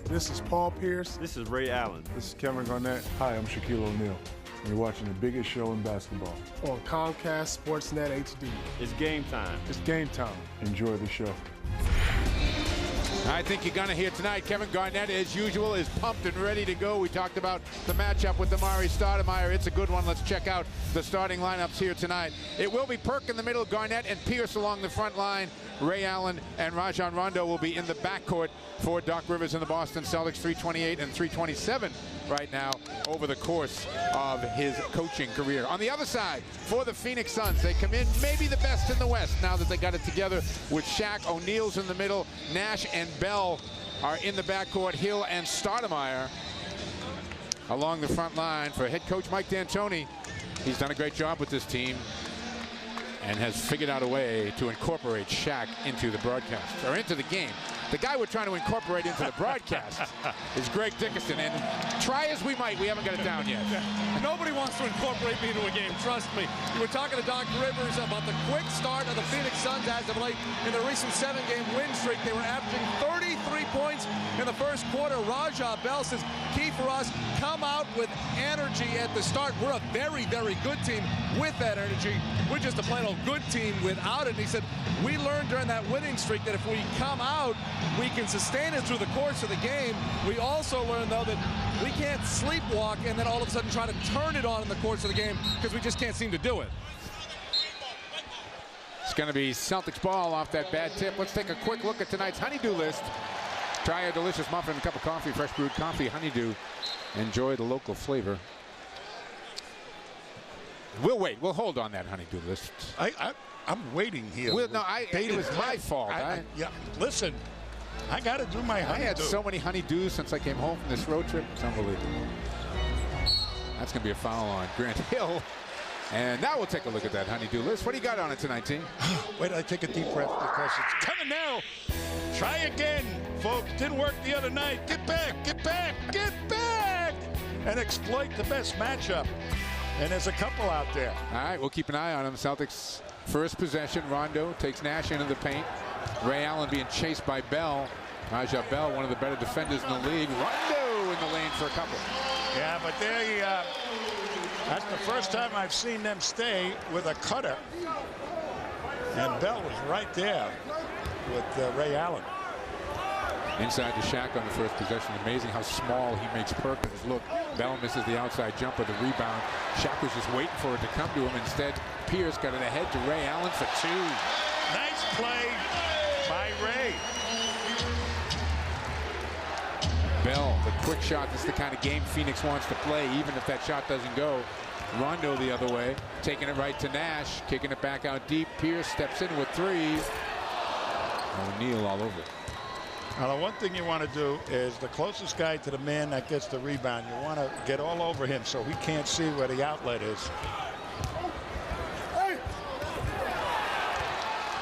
This is Paul Pierce. This is Ray Allen. This is Kevin Garnett. Hi, I'm Shaquille O'Neal. You're watching the biggest show in basketball. On Comcast Sportsnet HD. It's game time. It's game time. Enjoy the show. I think you're going to hear tonight, Kevin Garnett, as usual, is pumped and ready to go. We talked about the matchup with Amari Stoudemire. It's a good one. Let's check out the starting lineups here tonight. It will be Perk in the middle, Garnett and Pierce along the front line. Ray Allen and Rajon Rondo will be in the backcourt for Doc Rivers and the Boston Celtics. 328 and 327 right now over the course of his coaching career. On the other side, for the Phoenix Suns, they come in maybe the best in the West now that they got it together with Shaq. O'Neal's in the middle. Nash and Bell are in the backcourt. Hill and Stoudemire along the front line for head coach Mike D'Antoni. He's done a great job with this team and has figured out a way to incorporate Shaq into the broadcast, or into the game. The guy we're trying to incorporate into the broadcast is Greg Dickerson, and try as we might, we haven't got it down yet. Nobody wants to incorporate me into a game, trust me. You were talking to Doc Rivers about the quick start of the Phoenix Suns as of late. In the recent 7-game win streak, they were averaging 33 points in the first quarter. Rajon Bell says, key for us, come out with energy at the start. We're a very, very good team with that energy. We're just a plain old good team without it. And he said, we learned during that winning streak that if we come out, we can sustain it through the course of the game. We also learned, though, that we can't sleepwalk and then all of a sudden try to turn it on in the course of the game because we just can't seem to do it. It's going to be Celtics ball off that bad tip. Let's take a quick look at tonight's honeydew list. Try a delicious muffin, a cup of coffee, fresh brewed coffee, honeydew. Enjoy the local flavor. We'll wait. We'll hold on that honeydew list. I'm waiting here. Well, no, it was my fault. Yeah, listen, I got to do my honeydew. I had so many honeydews since I came home from this road trip. It's unbelievable. That's going to be a foul on Grant Hill. And now we'll take a look at that honeydew list. What do you got on it tonight, team? Wait till I take a deep breath because it's coming now. Try again, folks. Didn't work the other night. Get back, get back, get back, and exploit the best matchup. And there's a couple out there. All right, we'll keep an eye on them. Celtics first possession. Rondo takes Nash into the paint. Ray Allen being chased by Bell. Rajon Bell, one of the better defenders in the league. Rondo in the lane for a couple. Yeah, but that's the first time I've seen them stay with a cutter. And Bell was right there with Ray Allen. Inside to Shaq on the first possession. Amazing how small he makes Perkins look. Bell misses the outside jumper, the rebound. Shaq was just waiting for it to come to him. Instead, Pierce got it ahead to Ray Allen for two. Nice play by Ray. Bell, the quick shot. This is the kind of game Phoenix wants to play, even if that shot doesn't go. Rondo the other way, taking it right to Nash, kicking it back out deep. Pierce steps in with three. O'Neal all over. Now, the one thing you want to do is the closest guy to the man that gets the rebound, you want to get all over him so he can't see where the outlet is.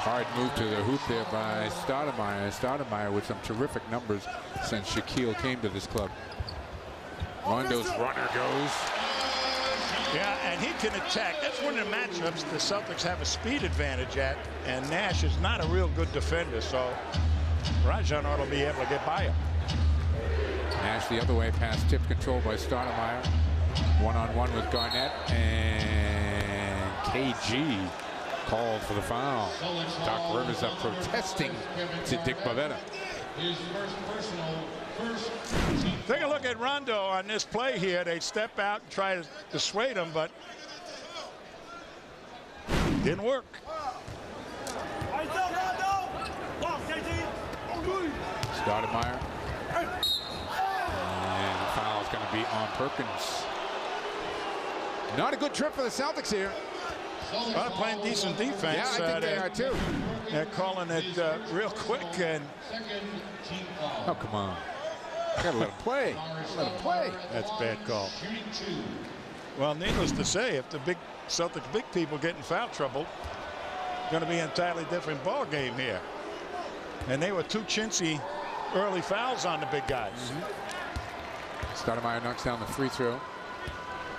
Hard move to the hoop there by Stoudemire. Stoudemire with some terrific numbers since Shaquille came to this club. Rondo's runner goes. Yeah, and he can attack. That's one of the matchups the Celtics have a speed advantage at, and Nash is not a real good defender, so Rajon ought to be able to get by him. Nash the other way, pass tip control by Stoudemire. One-on-one with Garnett, and KG called for the foul. Doc Rivers up protesting to Dick Bavetta. Take a look at Rondo on this play here. They step out and try to dissuade him, but didn't work. Stoudemire. And the foul is going to be on Perkins. Not a good trip for the Celtics here. Well, playing decent defense. Yeah, I think they are too. They're calling it real quick. And oh, come on. Gotta let him play. Let him play. That's a bad call. Well, needless to say, if the big Celtics big people get in foul trouble, going to be an entirely different ball game here. And they were too chintzy early fouls on the big guys. Stoudemire knocks down the free throw.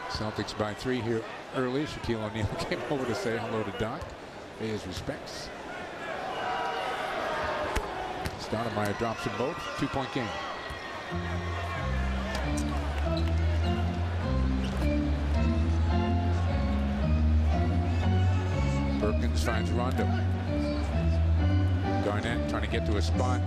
Celtics by 3 here early. Shaquille O'Neal came over to say hello to Doc. Pay his respects. Stoudemire drops them both. 2-point game. Perkins finds Rondo. Garnett trying to get to a spot.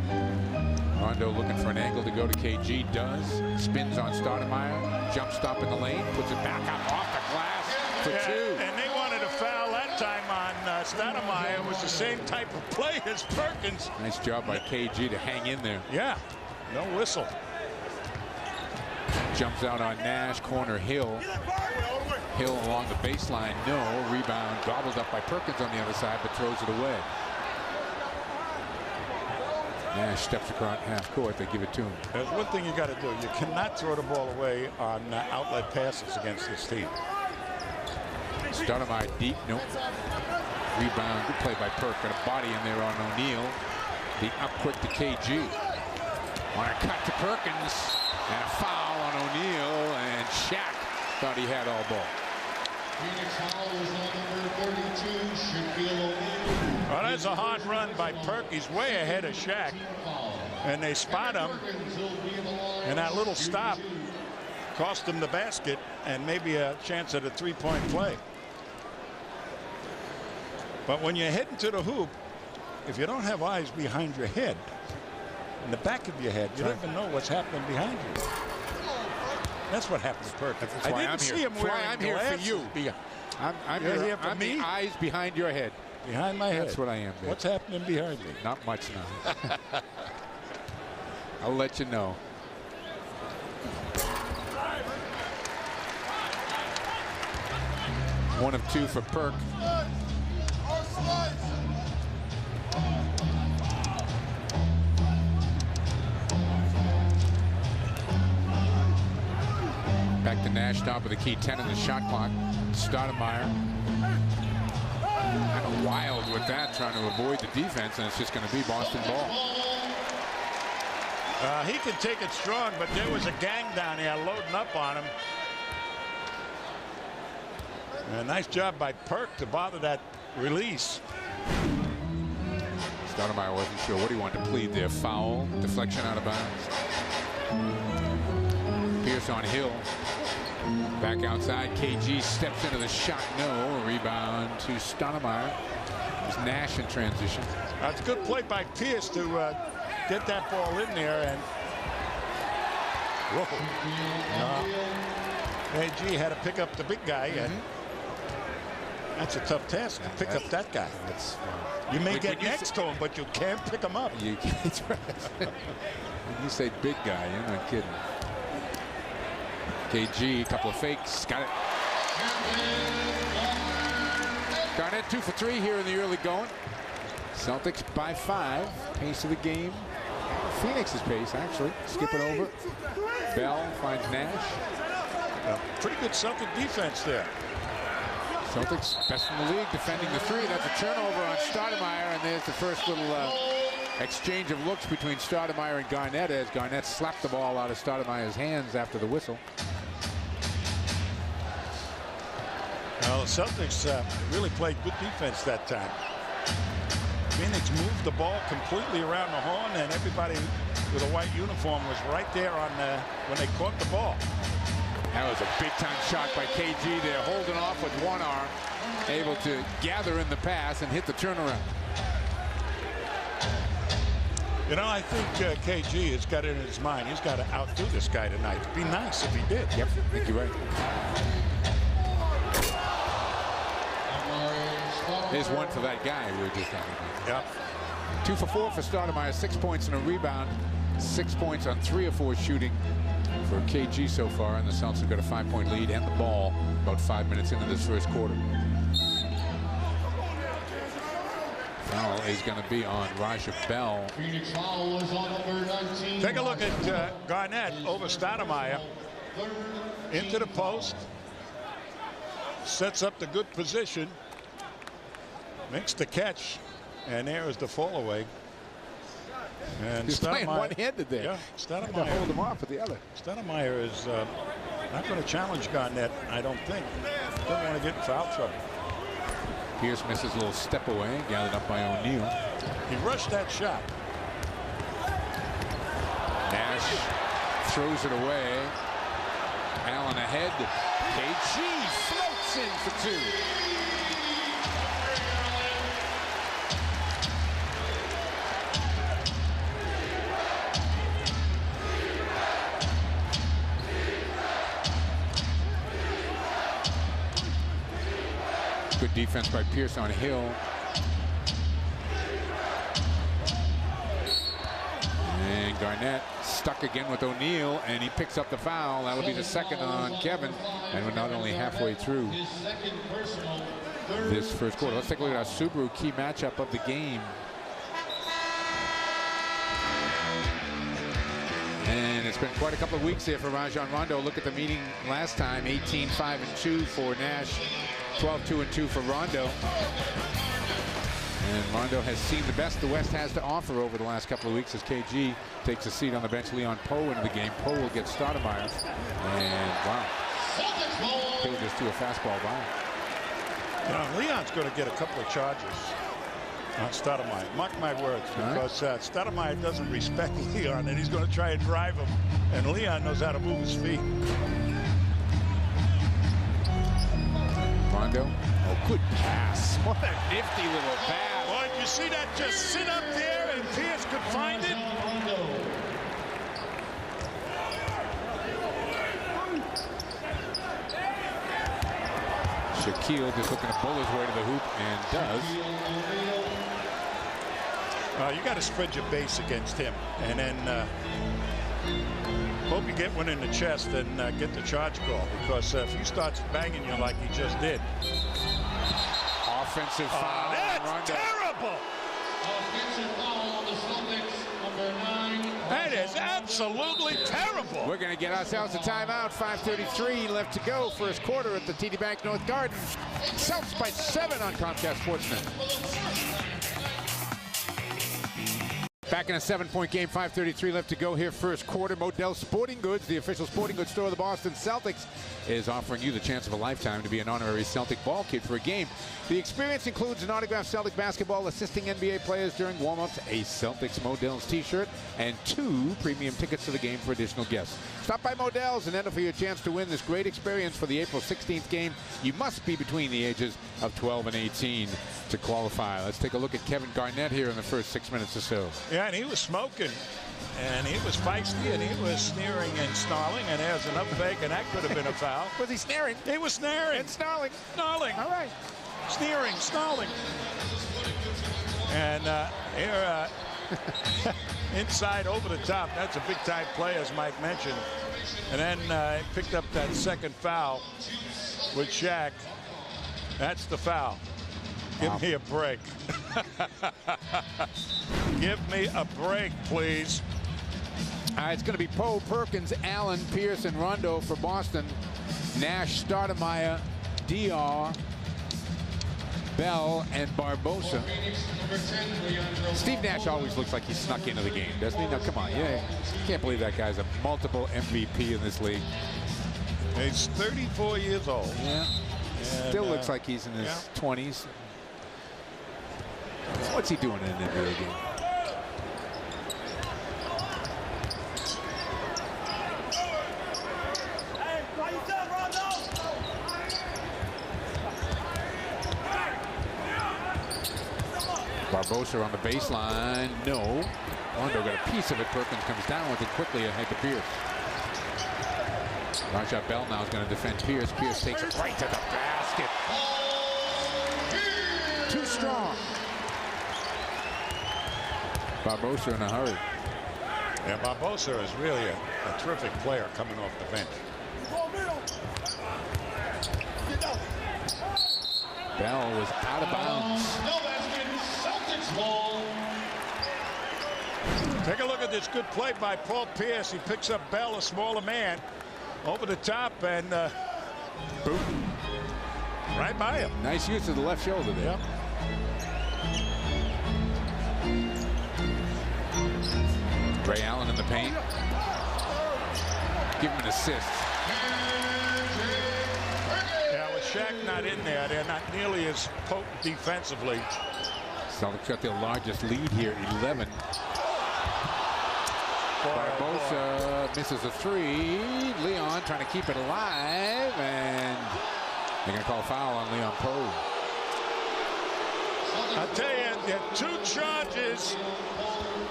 Rondo looking for an angle to go to KG. Does. Spins on Stoudemire. Jump stop in the lane. Puts it back up off the glass for two. And they wanted a foul that time on Stoudemire. It was the same type of play as Perkins. Nice job by KG to hang in there. Yeah. No whistle. Jumps out on Nash. Corner Hill. Hill along the baseline. No. Rebound gobbled up by Perkins on the other side, but throws it away. Nash steps across half court. They give it to him. There's one thing you got to do. You cannot throw the ball away on outlet passes against this team. Stoudemire deep. Nope. Rebound. Good play by Perk. Got a body in there on O'Neal. The up quick to KG. On a cut to Perkins. And a foul on O'Neal. And Shaq thought he had all ball. Well, that's a hard run by Perk. He's way ahead of Shaq. And they spot him. And that little stop cost him the basket and maybe a chance at a three-point play. But when you're heading to the hoop, if you don't have eyes behind your head, in the back of your head, you don't even know what's happening behind you. That's what happened to Perk. I didn't see him wearing I'm here for you. I'm here for me. The eyes behind your head. Behind my head. That's what I am, babe. What's happening behind me? Not much now. I'll let you know. One of two for Perk. Back to Nash, top of the key, 10 in the shot clock. Stoudemire kind of wild with that, trying to avoid the defense, and it's just going to be Boston ball. He can take it strong, but there was a gang down here loading up on him. A nice job by Perk to bother that release. Stoudemire wasn't sure what he wanted to plead there. Foul, deflection out of bounds. Pierce on Hill. Back outside. KG steps into the shot. No. Rebound to Stoudemire. It was Nash in transition. That's a good play by Pierce to get that ball in there. And KG had to pick up the big guy. And that's a tough task to pick up that guy. You may get next to him, but you can't pick him up. That's right. When you say big guy, you're not kidding. KG, a couple of fakes, got it. Garnett 2 for 3 here in the early going. Celtics by 5. Pace of the game. Phoenix's pace, actually. Skip it over. Bell finds Nash. Pretty good Celtic defense there. Celtics best in the league defending the three. That's a turnover on Stoudemire, and there's the first little exchange of looks between Stoudemire and Garnett as Garnett slapped the ball out of Stoudemire's hands after the whistle. Well, the Celtics really played good defense that time. Phoenix moved the ball completely around the horn, and everybody with a white uniform was right there on when they caught the ball. That was a big-time shot by KG there, holding off with one arm, able to gather in the pass and hit the turnaround. You know, I think KG has got it in his mind. He's got to outdo this guy tonight. It'd be nice if he did. Yep, I think you're right. There's one for that guy we were just talking about. Yep. 2 for 4 for Stoudemire, 6 points and a rebound, 6 points on 3 of 4 shooting for KG so far, and the Celtics have got a 5-point lead and the ball about 5 minutes into this first quarter. Foul is going to be on Raja Bell. Take a look at Garnett over Stoudemire. Into the post. Sets up the good position. Makes the catch. And there is the fall away. And He's playing one-handed there. Yeah, Stoudemire hold him off with the other. Stoudemire is not going to challenge Garnett, I don't think. Doesn't want to get in foul trouble. Pierce misses a little step away, gathered up by O'Neal. He rushed that shot. Nash throws it away. Allen ahead. KG floats in for two. Good defense by Pierce on Hill. And Garnett stuck again with O'Neal, and he picks up the foul. That'll be the second on Kevin, and we're not only halfway through this first quarter. Let's take a look at our Subaru key matchup of the game. And it's been quite a couple of weeks here for Rajon Rondo. Look at the meeting last time, 18-5-2 for Nash, 12-2-2 for Rondo. And Rondo has seen the best the West has to offer over the last couple of weeks as KG takes a seat on the bench. Leon Poe into the game. Poe will get Stoudemire. And wow, Poe just threw a fastball by. You know, Leon's going to get a couple of charges on Stoudemire. Mark my words, because Stoudemire doesn't respect Leon, and he's going to try and drive him. And Leon knows how to move his feet. Rondo. Oh, good pass. What a nifty little pass. Boy, did you see that just sit up there and Pierce could find it? Shaquille just looking to pull his way to the hoop, and does. You got to spread your base against him, and then hope you get one in the chest and get the charge call, because if he starts banging you like he just did. Offensive foul. That's terrible. Offensive foul on the Celtics, number 9. That is absolutely terrible. We're going to get ourselves a timeout. 5:33 left to go. First quarter at the TD Bank North Garden. Celtics by 7 on Comcast Sportsnet. Back in a 7-point game, 5:33 left to go here. First quarter. Modell's Sporting Goods, the official sporting goods store of the Boston Celtics, is offering you the chance of a lifetime to be an honorary Celtic ball kid for a game. The experience includes an autographed Celtic basketball, assisting NBA players during warm-ups, a Celtics Modell's t-shirt, and 2 premium tickets to the game for additional guests. Stop by Modell's and enter for your chance to win this great experience for the April 16th game. You must be between the ages of 12 and 18 to qualify. Let's take a look at Kevin Garnett here in the first 6 minutes or so. Yeah, and he was smoking, and he was feisty, and he was sneering and snarling, and there's an up fake, and that could have been a foul. Was he snaring? He was snaring. And snarling. Snarling. All right. Sneering, snarling. And here, inside over the top. That's a big-time play, as Mike mentioned. And then picked up that second foul with Shaq. That's the foul. Give me a break. Give me a break, please. It's going to be Poe, Perkins, Allen, Pierce, and Rondo for Boston. Nash, Stoudemire, DR, Bell, and Barbosa. Steve Nash always looks like he snuck into the game, doesn't he? Now, come on. Yeah, can't believe that guy's a multiple MVP in this league. He's 34 years old. Yeah. Still looks like he's in his 20s. What's he doing in an NBA game? Barbosa on the baseline. No. Rondo got a piece of it. Perkins comes down with it quickly ahead to Pierce. Rajah Bell now is going to defend Pierce. Pierce takes it right to the basket. Too strong. Barbosa in a hurry. Yeah, Barbosa is really a terrific player coming off the bench. Bell was out of bounds. Take a look at this good play by Paul Pierce. He picks up Bell, a smaller man, over the top, and boom, right by him. Nice use of the left shoulder there. Yep. Ray Allen in the paint. Give him an assist. Yeah, with Shaq not in there, they're not nearly as potent defensively. Celtics got their largest lead here, 11. Boy, Barbosa misses a three. Leon trying to keep it alive, and they're going to call a foul on Leon Poe. I tell you, there are 2 charges.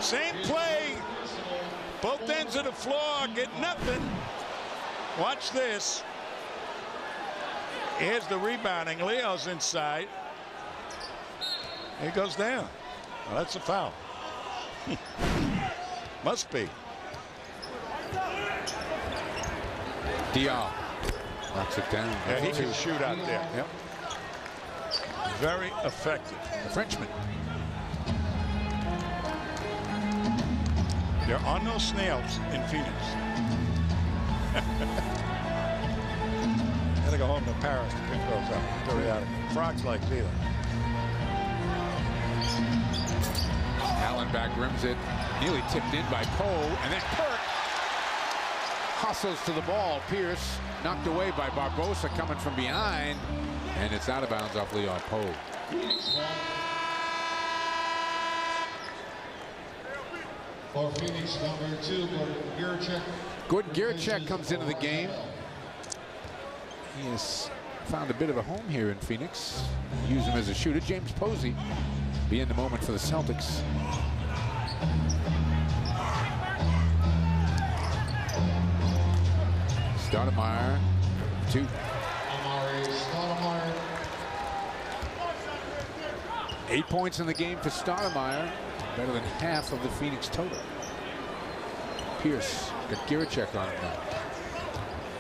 Same play. Both ends of the floor get nothing. Watch this. Here's the rebounding. Leo's inside. He goes down. Well, that's a foul. Must be. Dial knocks it down. Yeah, he can shoot out there. Yep. Very effective. The Frenchman. There are no snails in Phoenix. Gotta go home to Paris to pick those up. Periodic. Frogs like Leland. Allen back rims it. Nearly tipped in by Poe, and then Kirk hustles to the ball. Pierce knocked away by Barbosa coming from behind, and it's out of bounds off Leon Poe. For Phoenix, number 2, Gordon Giricek comes into the game. He has found a bit of a home here in Phoenix. Use him as a shooter. James Posey be in the moment for the Celtics. Stoudemire, 2. Amari Stoudemire. 8 points in the game for Stoudemire. Better than half of the Phoenix total. Pierce got Giricek on him now.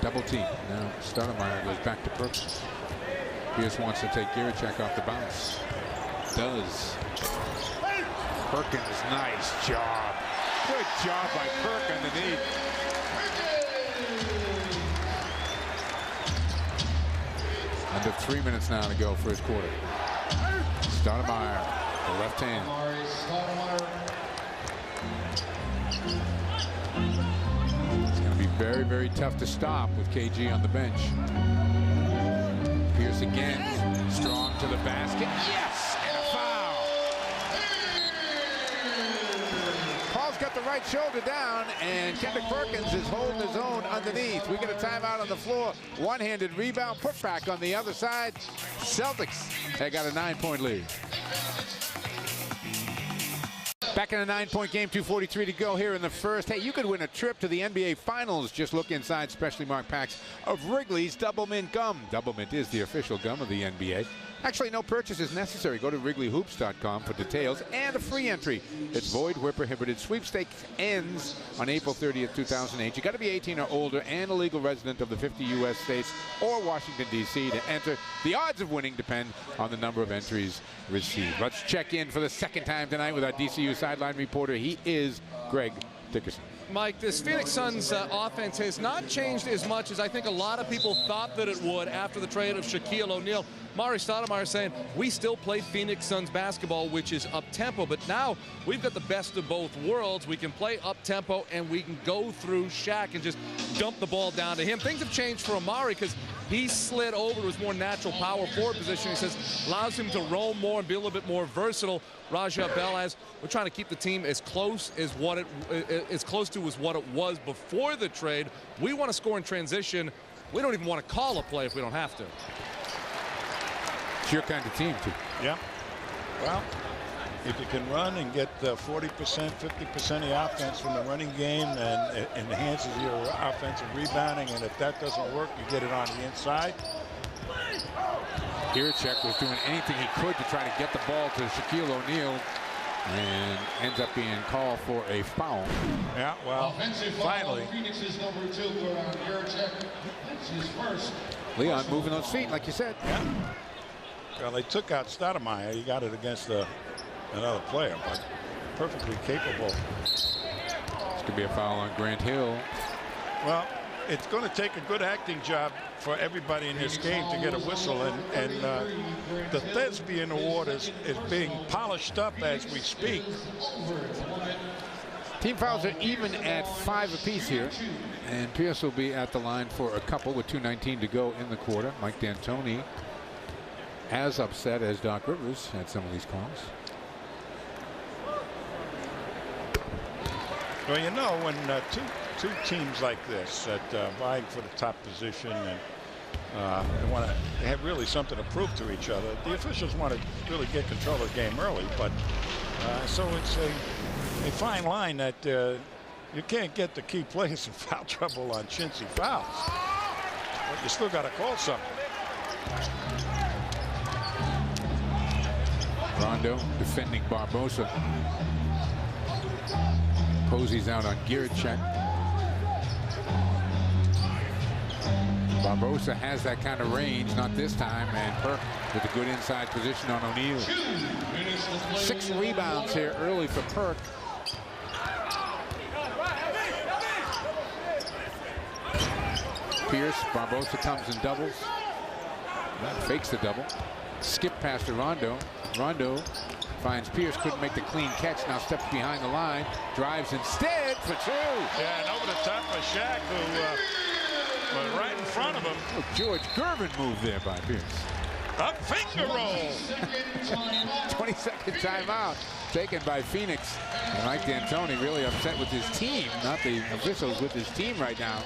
Double team. Now Stoudemire goes back to Perkins. Pierce wants to take Giricek off the bounce. Does. Perkins, nice job. Good job by Perk underneath. Under 3 minutes now to go first quarter. Stoudemire, the left hand. Amari Stoudemire. It's going to be very, very tough to stop with KG on the bench. Pierce again, strong to the basket. Yes, and a foul. Paul's got the right shoulder down, and Kendrick Perkins is holding his own underneath. We get a timeout on the floor. One-handed rebound, put back on the other side. Celtics, they got a 9-point lead. Back in a 9-point game, 2:43 to go here in the first. Hey, you could win a trip to the NBA Finals. Just look inside specially marked packs of Wrigley's Double Mint Gum. Double Mint is the official gum of the NBA. Actually, no purchase is necessary. Go to WrigleyHoops.com for details and a free entry. It's void where prohibited. Sweepstakes ends on April 30th, 2008. You got to be 18 or older and a legal resident of the 50 U.S. states or Washington, D.C. to enter. The odds of winning depend on the number of entries received. Let's check in for the second time tonight with our DCU sideline reporter. He is Greg Dickerson. Mike, this Phoenix Suns offense has not changed as much as I think a lot of people thought that it would after the trade of Shaquille O'Neal. Amari Stoudemire saying we still play Phoenix Suns basketball, which is up-tempo, but now we've got the best of both worlds. We can play up-tempo and we can go through Shaq and just dump the ball down to him. Things have changed for Amari because he slid over to his more natural power forward position. He says allows him to roam more and be a little bit more versatile. Raja Bell has, we're trying to keep the team as close as what it was before the trade. We want to score in transition. We don't even want to call a play if we don't have to. It's your kind of team, too. Yeah. Well, if you can run and get 40%, 50% of the offense from the running game, and it enhances your offensive rebounding, and if that doesn't work, you get it on the inside. Giricek was doing anything he could to try to get the ball to Shaquille O'Neal, and ends up being called for a foul. Yeah, well, finally. Phoenix's number 2, Giricek. That's his first. Leon moving those feet, like you said. Yeah. Well, they took out Stoudemire. He got it against another player, but perfectly capable. This could be a foul on Grant Hill. Well, it's going to take a good acting job for everybody in this game to get a whistle, and the Thespian Award is being polished up as we speak. Team fouls are even at 5 apiece here, and Pierce will be at the line for a couple with 2:19 to go in the quarter. Mike D'Antoni as upset as Doc Rivers at some of these calls. Well, you know, when two teams like this that vying for the top position and they have really something to prove to each other, the officials want to really get control of the game early. But so it's a fine line that you can't get the key players in foul trouble on chintzy fouls, but you still got to call something. Rondo defending Barbosa. Posey's out on Giricek. Barbosa has that kind of range, not this time, and Perk with a good inside position on O'Neal. 6 rebounds here early for Perk. Pierce, Barbosa comes and doubles. Fakes the double. Skip past to Rondo. Rondo finds Pierce, couldn't make the clean catch, now steps behind the line, drives instead for 2. Yeah, and over the top of Shaq, who was right in front of him. Oh, George Gervin moved there by Pierce. A finger roll. 22nd timeout taken by Phoenix. And Mike D'Antoni really upset with his team, not the officials, with his team right now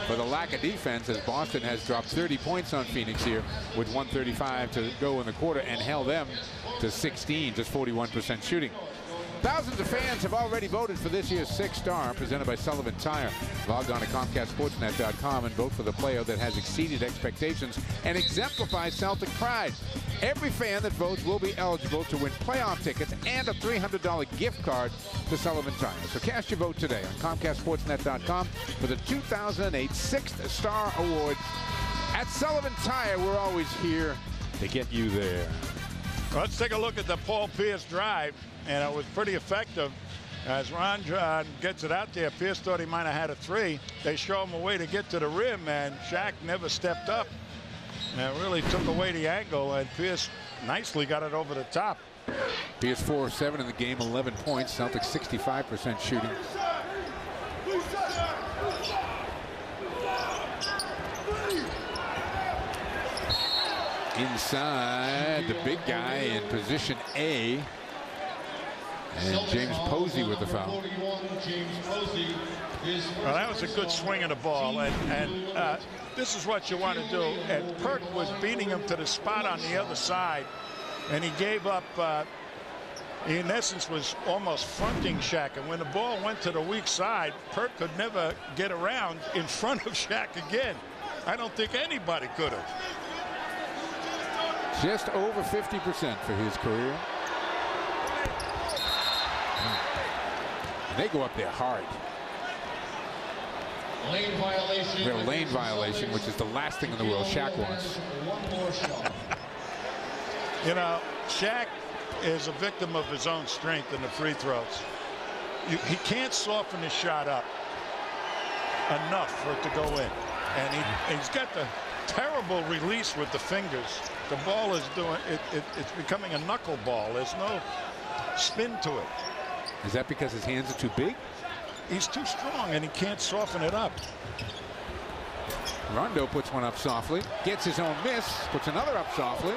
for the lack of defense, as Boston has dropped 30 points on Phoenix here with 1:35 to go in the quarter and held them to 16, just 41% shooting. Thousands of fans have already voted for this year's 6 star presented by Sullivan Tire. Log on to ComcastSportsNet.com and vote for the player that has exceeded expectations and exemplifies Celtic pride. Every fan that votes will be eligible to win playoff tickets and a $300 gift card to Sullivan Tire. So cast your vote today on ComcastSportsNet.com for the 2008 6th Star Award. At Sullivan Tire, we're always here to get you there. Let's take a look at the Paul Pierce drive, and it was pretty effective. As Ron John gets it out there, Pierce thought he might have had a 3. They show him a way to get to the rim, and Shaq never stepped up. And it really took away the angle, and Pierce nicely got it over the top. Pierce 4 of 7 in the game, 11 points. Celtics 65% shooting. Inside, the big guy in position A. And James Posey with the foul. Well, that was a good swing of the ball, and this is what you want to do. And Perk was beating him to the spot on the other side, and he gave up. He, in essence, was almost fronting Shaq, and when the ball went to the weak side, Perk could never get around in front of Shaq again. I don't think anybody could have. Just over 50% for his career. And they go up there hard. Lane violation. They have a lane violation, which is the last thing in the world Shaq wants. You know, Shaq is a victim of his own strength in the free throws. He can't soften his shot up enough for it to go in. And he's got the terrible release with the fingers. The ball is doing it's becoming a knuckleball. There's no spin to it. Is that because his hands are too big? He's too strong and he can't soften it up. Rondo puts one up softly, gets his own miss, puts another up softly,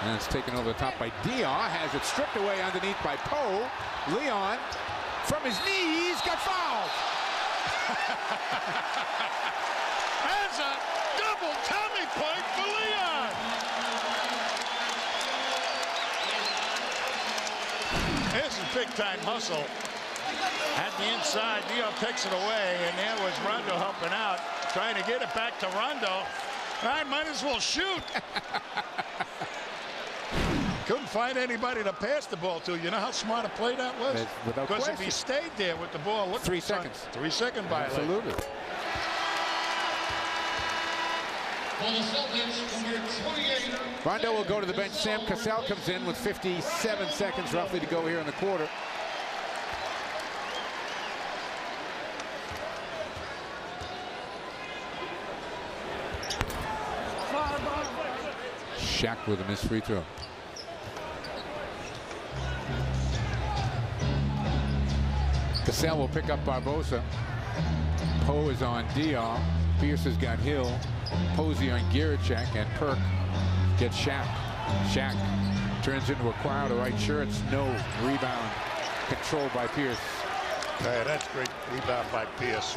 and it's taken over the top by Dion. Has it stripped away underneath by Poe. Leon from his knees got fouled. That's a double tummy point for Leon. This is big time hustle. At the inside, Dion takes it away, and there was Rondo helping out, trying to get it back to Rondo. I might as well shoot. Couldn't find anybody to pass the ball to. You know how smart a play that was? Because if he stayed there with the ball, look, 3 seconds. 3-second violation. Absolutely. For the Celtics, number 28. Rondo will go to the bench. Sam Cassell comes in with 57 seconds roughly to go here in the quarter. Shaq with a missed free throw. Cassell will pick up Barbosa. Poe is on Dion. Pierce has got Hill. Posey on Giricek, and Perk gets Shaq. Shaq turns into a crowd of white shirts. No rebound. Controlled by Pierce. Hey, that's great rebound by Pierce.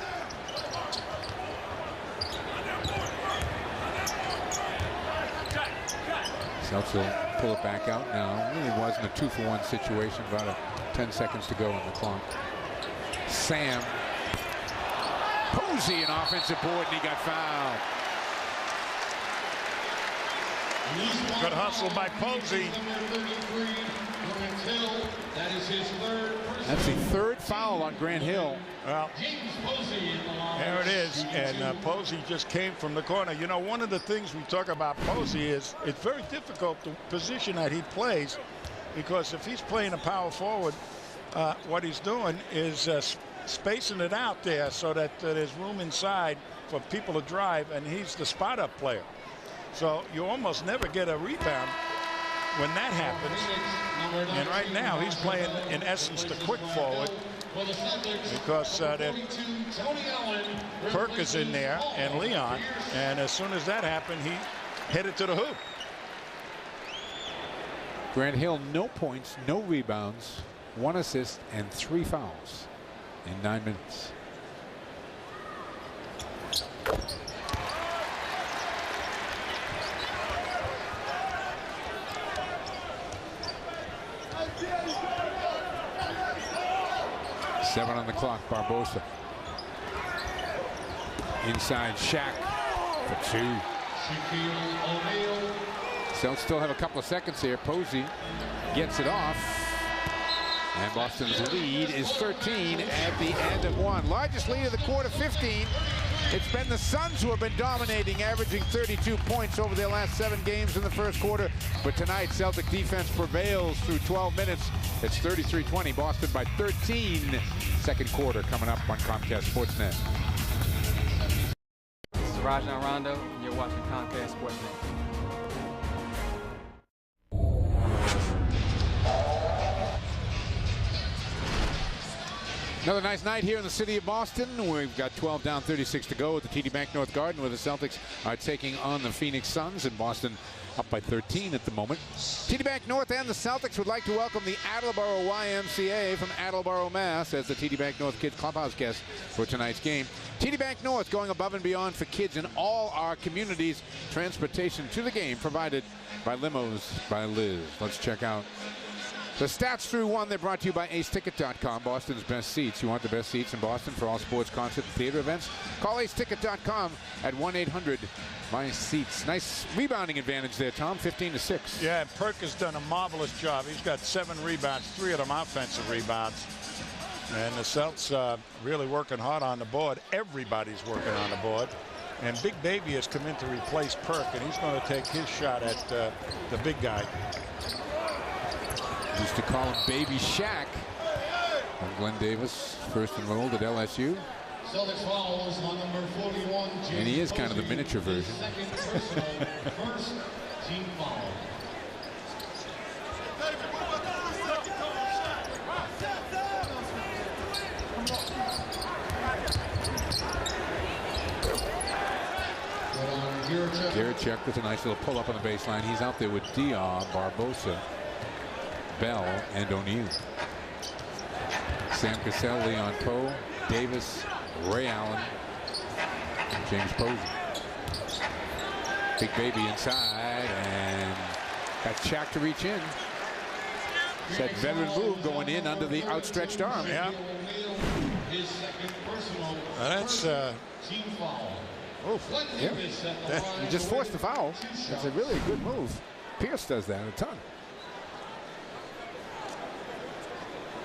Celtics will pull it back out now. It really wasn't a 2-for-1 situation. About 10 seconds to go on the clock. Sam. Posey, an offensive board, and he got fouled. Good hustle by Posey. That's the third foul on Grant Hill. Well, there it is. And Posey just came from the corner. You know, one of the things we talk about Posey is it's very difficult the position that he plays, because if he's playing a power forward, what he's doing is spacing it out there so that there's room inside for people to drive, and he's the spot up player. So you almost never get a rebound when that happens. And right now he's playing, in essence, the quick forward, because Perk is in there and Leon. And as soon as that happened, he headed to the hoop. Grant Hill, no points, no rebounds, 1 assist, and 3 fouls in 9 minutes. Seven on the clock. Barbosa inside. Shaq for 2. Celtics still have a couple of seconds here. Posey gets it off, and Boston's lead is 13 at the end of 1. Largest lead of the quarter, 15. It's been the Suns who have been dominating, averaging 32 points over their last 7 games in the first quarter. But tonight, Celtic defense prevails through 12 minutes. It's 33-20, Boston by 13. Second quarter coming up on Comcast Sportsnet. This is Rajon Rondo, and you're watching Comcast Sportsnet. Another nice night here in the city of Boston. We've got 12 down, 36 to go at the TD Bank North Garden, where the Celtics are taking on the Phoenix Suns, and Boston up by 13 at the moment. TD Bank North and the Celtics would like to welcome the Attleboro YMCA from Attleboro, Mass. as the TD Bank North Kids Clubhouse guest for tonight's game. TD Bank North going above and beyond for kids in all our communities. Transportation to the game provided by Limos by Liz. Let's check out the stats through 1. They're brought to you by aceticket.com, Boston's best seats. You want the best seats in Boston for all sports, concert, and theater events? Call aceticket.com at 1-800-MY-SEATS. Nice rebounding advantage there, Tom, 15-6. Yeah, Perk has done a marvelous job. He's got 7 rebounds, 3 of them offensive rebounds. And the Celtics really working hard on the board. Everybody's working on the board. And Big Baby has come in to replace Perk, and he's going to take his shot at the big guy. Used to call him Baby Shaq. And Glenn Davis, first enrolled at LSU. And he is kind of the miniature version. First team foul. Garachek with a nice little pull up on the baseline. He's out there with Diar, Barbosa, Bell, and O'Neal. Sam Cassell, Leon Poe, Davis, Ray Allen, James Posey. Big Baby inside, and got Shaq to reach in. It's that veteran move going in under the outstretched arm. Yeah. That's Team foul. Yeah. You just forced the foul. It's really a good move. Pierce does that a ton.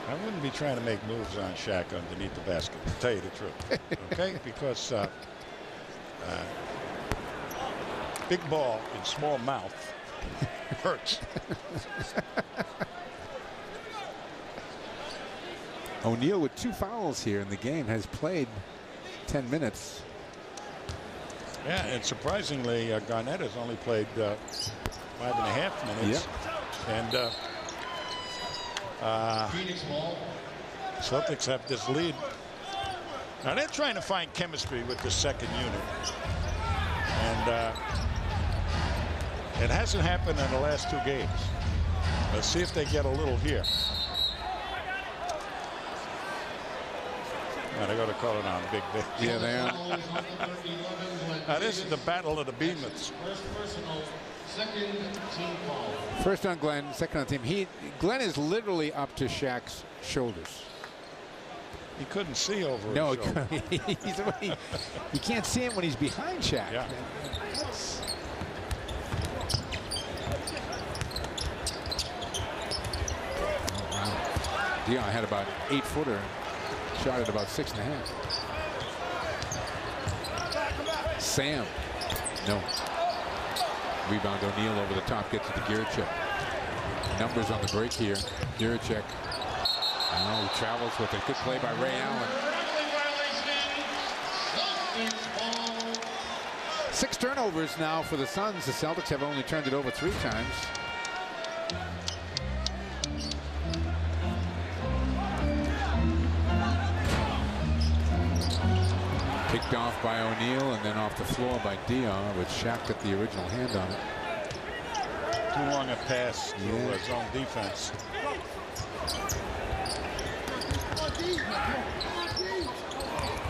I wouldn't be trying to make moves on Shaq underneath the basket, to tell you the truth. Okay? Because big ball in small mouth hurts. O'Neal with 2 fouls here in the game has played 10 minutes. Yeah, and surprisingly, Garnett has only played 5.5 minutes. Yep. And Celtics have this lead. Now they're trying to find chemistry with the second unit. And it hasn't happened in the last 2 games. Let's see if they get a little here. They go to call it on Big Ben. Yeah, they are. Now, this is the battle of the behemoths. First on Glenn, second on team. Glenn is literally up to Shaq's shoulders. He couldn't see over his No, shoulder. you can't see him when he's behind Shaq. Yeah. Dion had about 8-footer, shot at about 6.5. Sam, no. Rebound O'Neal over the top, gets it to Giricek. Numbers on the break here. Giricek. Oh, he travels with a good play by Ray Allen. 6 turnovers now for the Suns. The Celtics have only turned it over 3 times. Picked off by O'Neal and then off the floor by Dion, with Shaq got the original hand on it. Too long a pass to zone defense.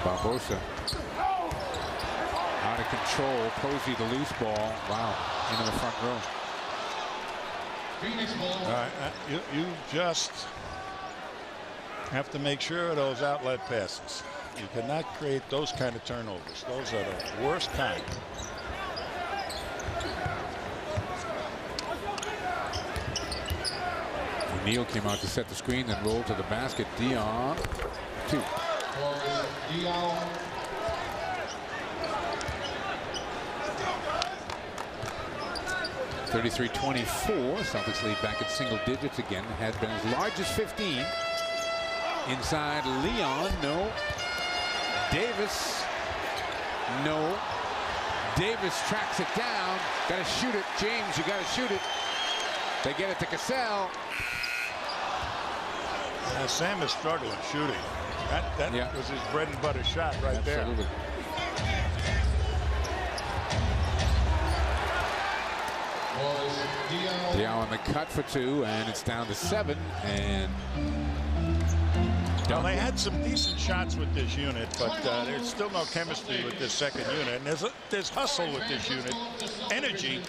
Barbosa out of control. Posey the loose ball. Wow, into the front row. You just have to make sure of those outlet passes. You cannot create those kind of turnovers. Those are the worst kind. O'Neal came out to set the screen, then rolled to the basket. Dion, 2. 33-24. Celtics lead back at single digits again. It has been as large as 15. Inside Leon, no. Davis, no. Davis tracks it down. Got to shoot it. James, you got to shoot it. They get it to Cassell. Sam is struggling shooting. That was his bread and butter shot right Absolutely. there. Dion on the cut for 2, and it's down to 7. And well, they had some decent shots with this unit, but there's still no chemistry with this second unit. And there's hustle with this unit, energy.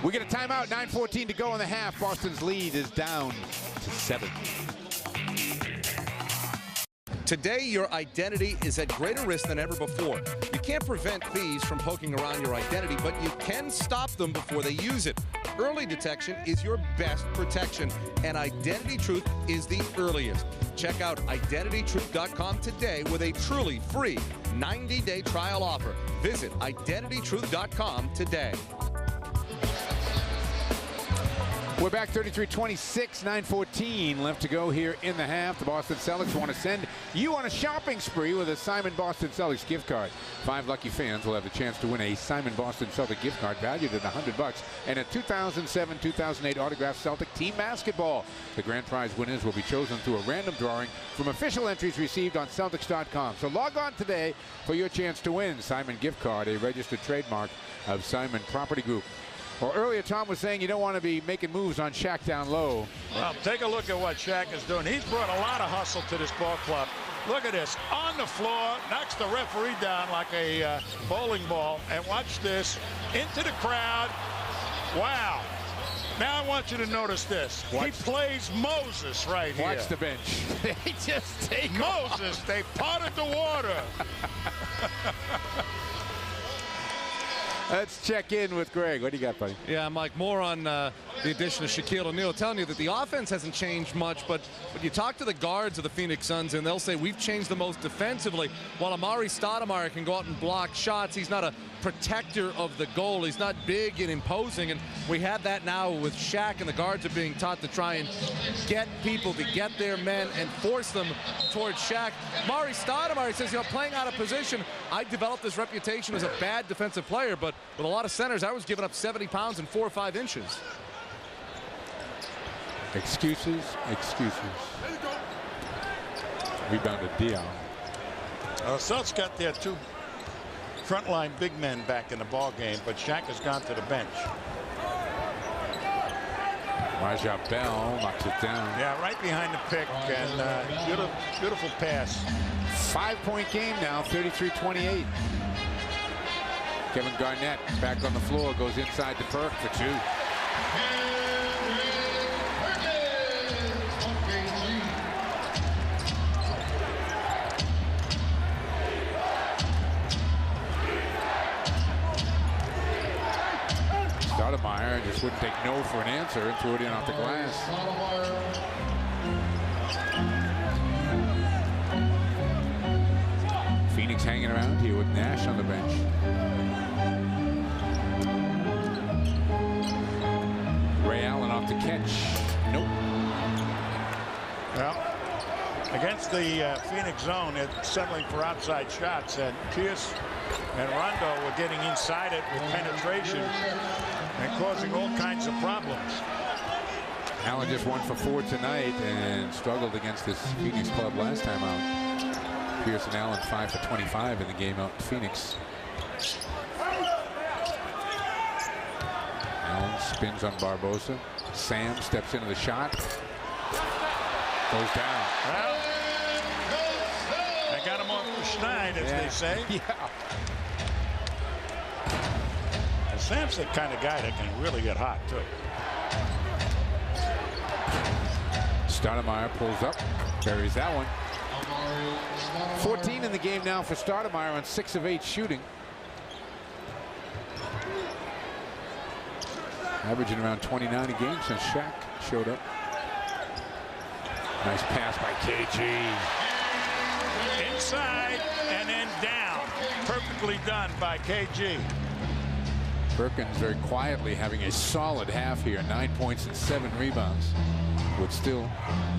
We get a timeout. 9:14 to go in the half. Boston's lead is down to 7. Today, your identity is at greater risk than ever before. You can't prevent thieves from poking around your identity, but you can stop them before they use it. Early detection is your best protection, and Identity Truth is the earliest. Check out IdentityTruth.com today with a truly free 90-day trial offer. Visit IdentityTruth.com today. We're back 33-26, 9:14 left to go here in the half. The Boston Celtics want to send you on a shopping spree with a Simon Boston Celtics gift card. 5 lucky fans will have the chance to win a Simon Boston Celtic gift card valued at $100 and a 2007-2008 autographed Celtic team basketball. The grand prize winners will be chosen through a random drawing from official entries received on Celtics.com. So log on today for your chance to win Simon gift card, a registered trademark of Simon Property Group. Well, earlier Tom was saying you don't want to be making moves on Shaq down low. Well, take a look at what Shaq is doing. He's brought a lot of hustle to this ball club. Look at this. On the floor, knocks the referee down like a bowling ball. And watch this. Into the crowd. Wow. Now I want you to notice this. He plays Moses right here. Watch the bench. They just take Moses. They parted the water. Let's check in with Greg. What do you got, buddy? Yeah, Mike, more on the addition of Shaquille O'Neal, telling you that the offense hasn't changed much, but when you talk to the guards of the Phoenix Suns, and they'll say we've changed the most defensively. While Amari Stoudemire can go out and block shots, he's not a protector of the goal. He's not big and imposing, and we have that now with Shaq, and the guards are being taught to try and get people to get their men and force them towards Shaq. Amari Stoudemire says, you know, playing out of position, I developed this reputation as a bad defensive player, but with a lot of centers, I was giving up 70 pounds in 4 or 5 inches. Excuses, excuses. Rebounded Dion. Celtics got their 2 frontline big men back in the ball game, but Shaq has gone to the bench. Raja Bell knocks it down. Yeah, right behind the pick, and beautiful pass. 5-point game now, 33-28. Kevin Garnett back on the floor, goes inside to Perk for 2. Stoudemire just wouldn't take no for an answer and threw it in off the glass. Phoenix hanging around here with Nash on the bench. Ray Allen off the catch. Nope. Well, against the Phoenix zone, it's settling for outside shots, and Pierce and Rondo were getting inside it with penetration and causing all kinds of problems. Allen just 1 for 4 tonight and struggled against this Phoenix club last time out. Pierce and Allen 5 for 25 in the game out in Phoenix. Allen spins on Barbosa. Sam steps into the shot. Goes down. Well, they got him off the schneid, as they say. Yeah. And Sam's the kind of guy that can really get hot, too. Stoudemire pulls up, buries that one. 14 in the game now for Stoudemire on 6 of 8 shooting. Averaging around 29 a game since Shaq showed up. Nice pass by KG. Inside and then down. Perfectly done by KG. Perkins very quietly having a solid half here. 9 points and 7 rebounds with still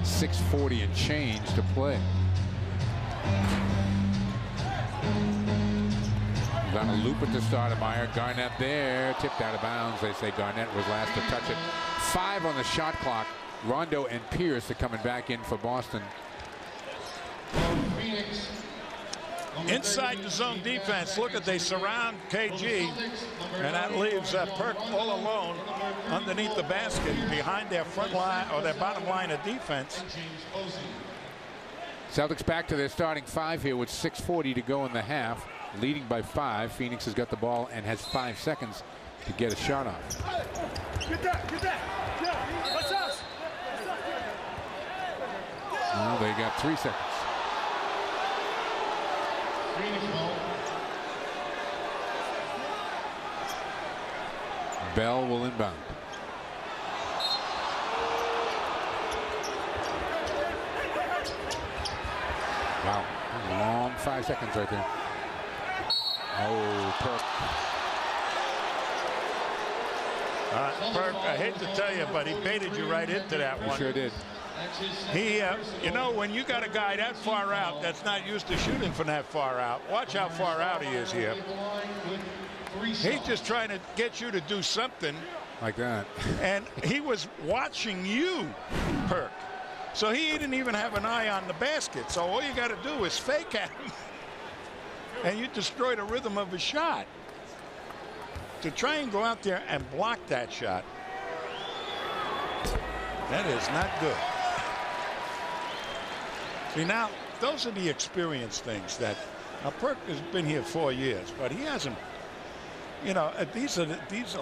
6:40 and change to play. Gonna loop it to Stoudemire. Garnett there, tipped out of bounds. They say Garnett was last to touch it. 5 on the shot clock. Rondo and Pierce are coming back in for Boston. Inside the zone defense. Look at, they surround KG, and that leaves Perk all alone underneath the basket behind their front line or their bottom line of defense. Celtics back to their starting 5 here with 6:40 to go in the half, leading by 5. Phoenix has got the ball and has 5 seconds to get a shot off. Well, they got 3 seconds. Bell will inbound. Wow, long 5 seconds right there. Oh, Perk. Perk, I hate to tell you, but he baited you right into that one. He sure did. He, you know, when you got a guy that far out that's not used to shooting from that far out, watch how far out he is here. He's just trying to get you to do something. Like that. And he was watching you, Perk. So he didn't even have an eye on the basket. So all you got to do is fake at him. And you destroy the rhythm of his shot. To try and go out there and block that shot, that is not good. See, now, those are the experience things that Perk has been here 4 years, but he hasn't, you know, these are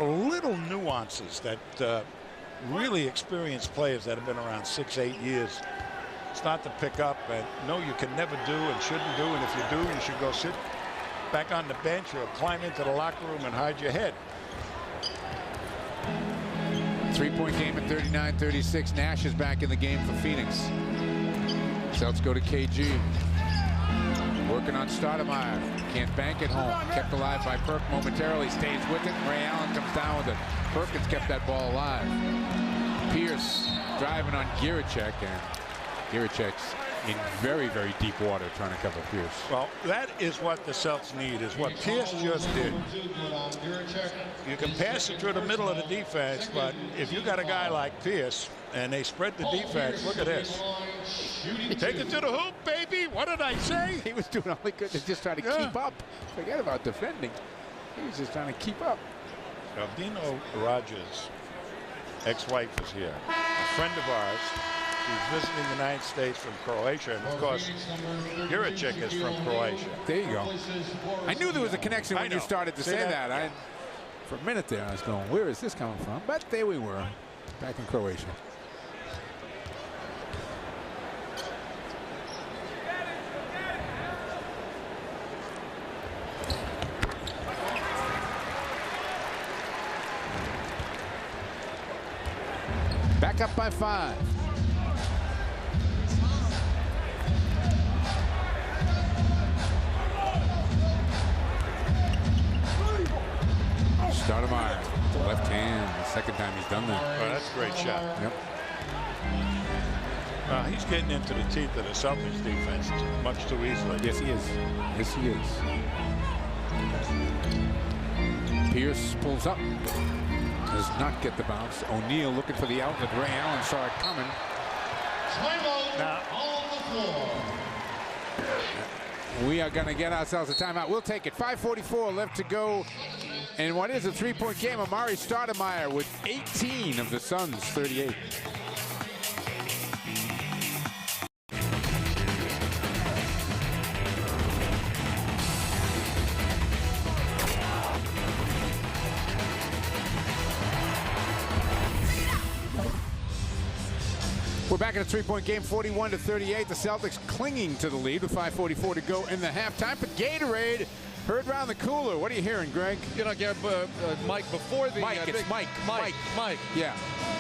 little nuances that really experienced players that have been around 6, 8 years start to pick up and know you can never do and shouldn't do, and if you do, you should go sit back on the bench or climb into the locker room and hide your head. 3-point game at 39-36. Nash is back in the game for Phoenix. Celtics go to KG. Working on Stoudemire. Can't bank it home. Kept alive by Perk momentarily. Stays with it. Ray Allen comes down with it. Perkins kept that ball alive. Pierce driving on Giricek, and Giricek's in very, very deep water trying to cover Pierce. Well, that is what the Celtics need, is what Pierce just did. You can pass it through the middle of the defense, but if you got a guy like Pierce and they spread the defense, look at this. Take it to the hoop, baby. What did I say? He was doing all he could to just try to keep up. Forget about defending. He was just trying to keep up. Dino Rogers ex-wife is here. A friend of ours. She's visiting the United States from Croatia, and of course, your chick is from Croatia. There you go. I knew there was a connection when you started to say that. Yeah. For a minute there, I was going, where is this coming from? But there we were, back in Croatia. Back up by 5. Stoudemire, left hand, the second time he's done that. Oh, that's a great shot. Yep. He's getting into the teeth of the Celtics defense much too easily. Yes, he is. Yes, he is. Pierce pulls up. Does not get the bounce. O'Neal looking for the outlet. Ray Allen saw it coming. Now, On the floor. We are going to get ourselves a timeout. We'll take it. 5:44 left to go. And what is a three-point game? Amari Stoudemire with 18 of the Suns' 38. We're back in a three-point game, 41-38. The Celtics clinging to the lead with 5:44 to go in the half. Time for Gatorade. Heard round the cooler. What are you hearing, Greg? You know, Mike, before the Mike, it's Mike. Mike. Yeah.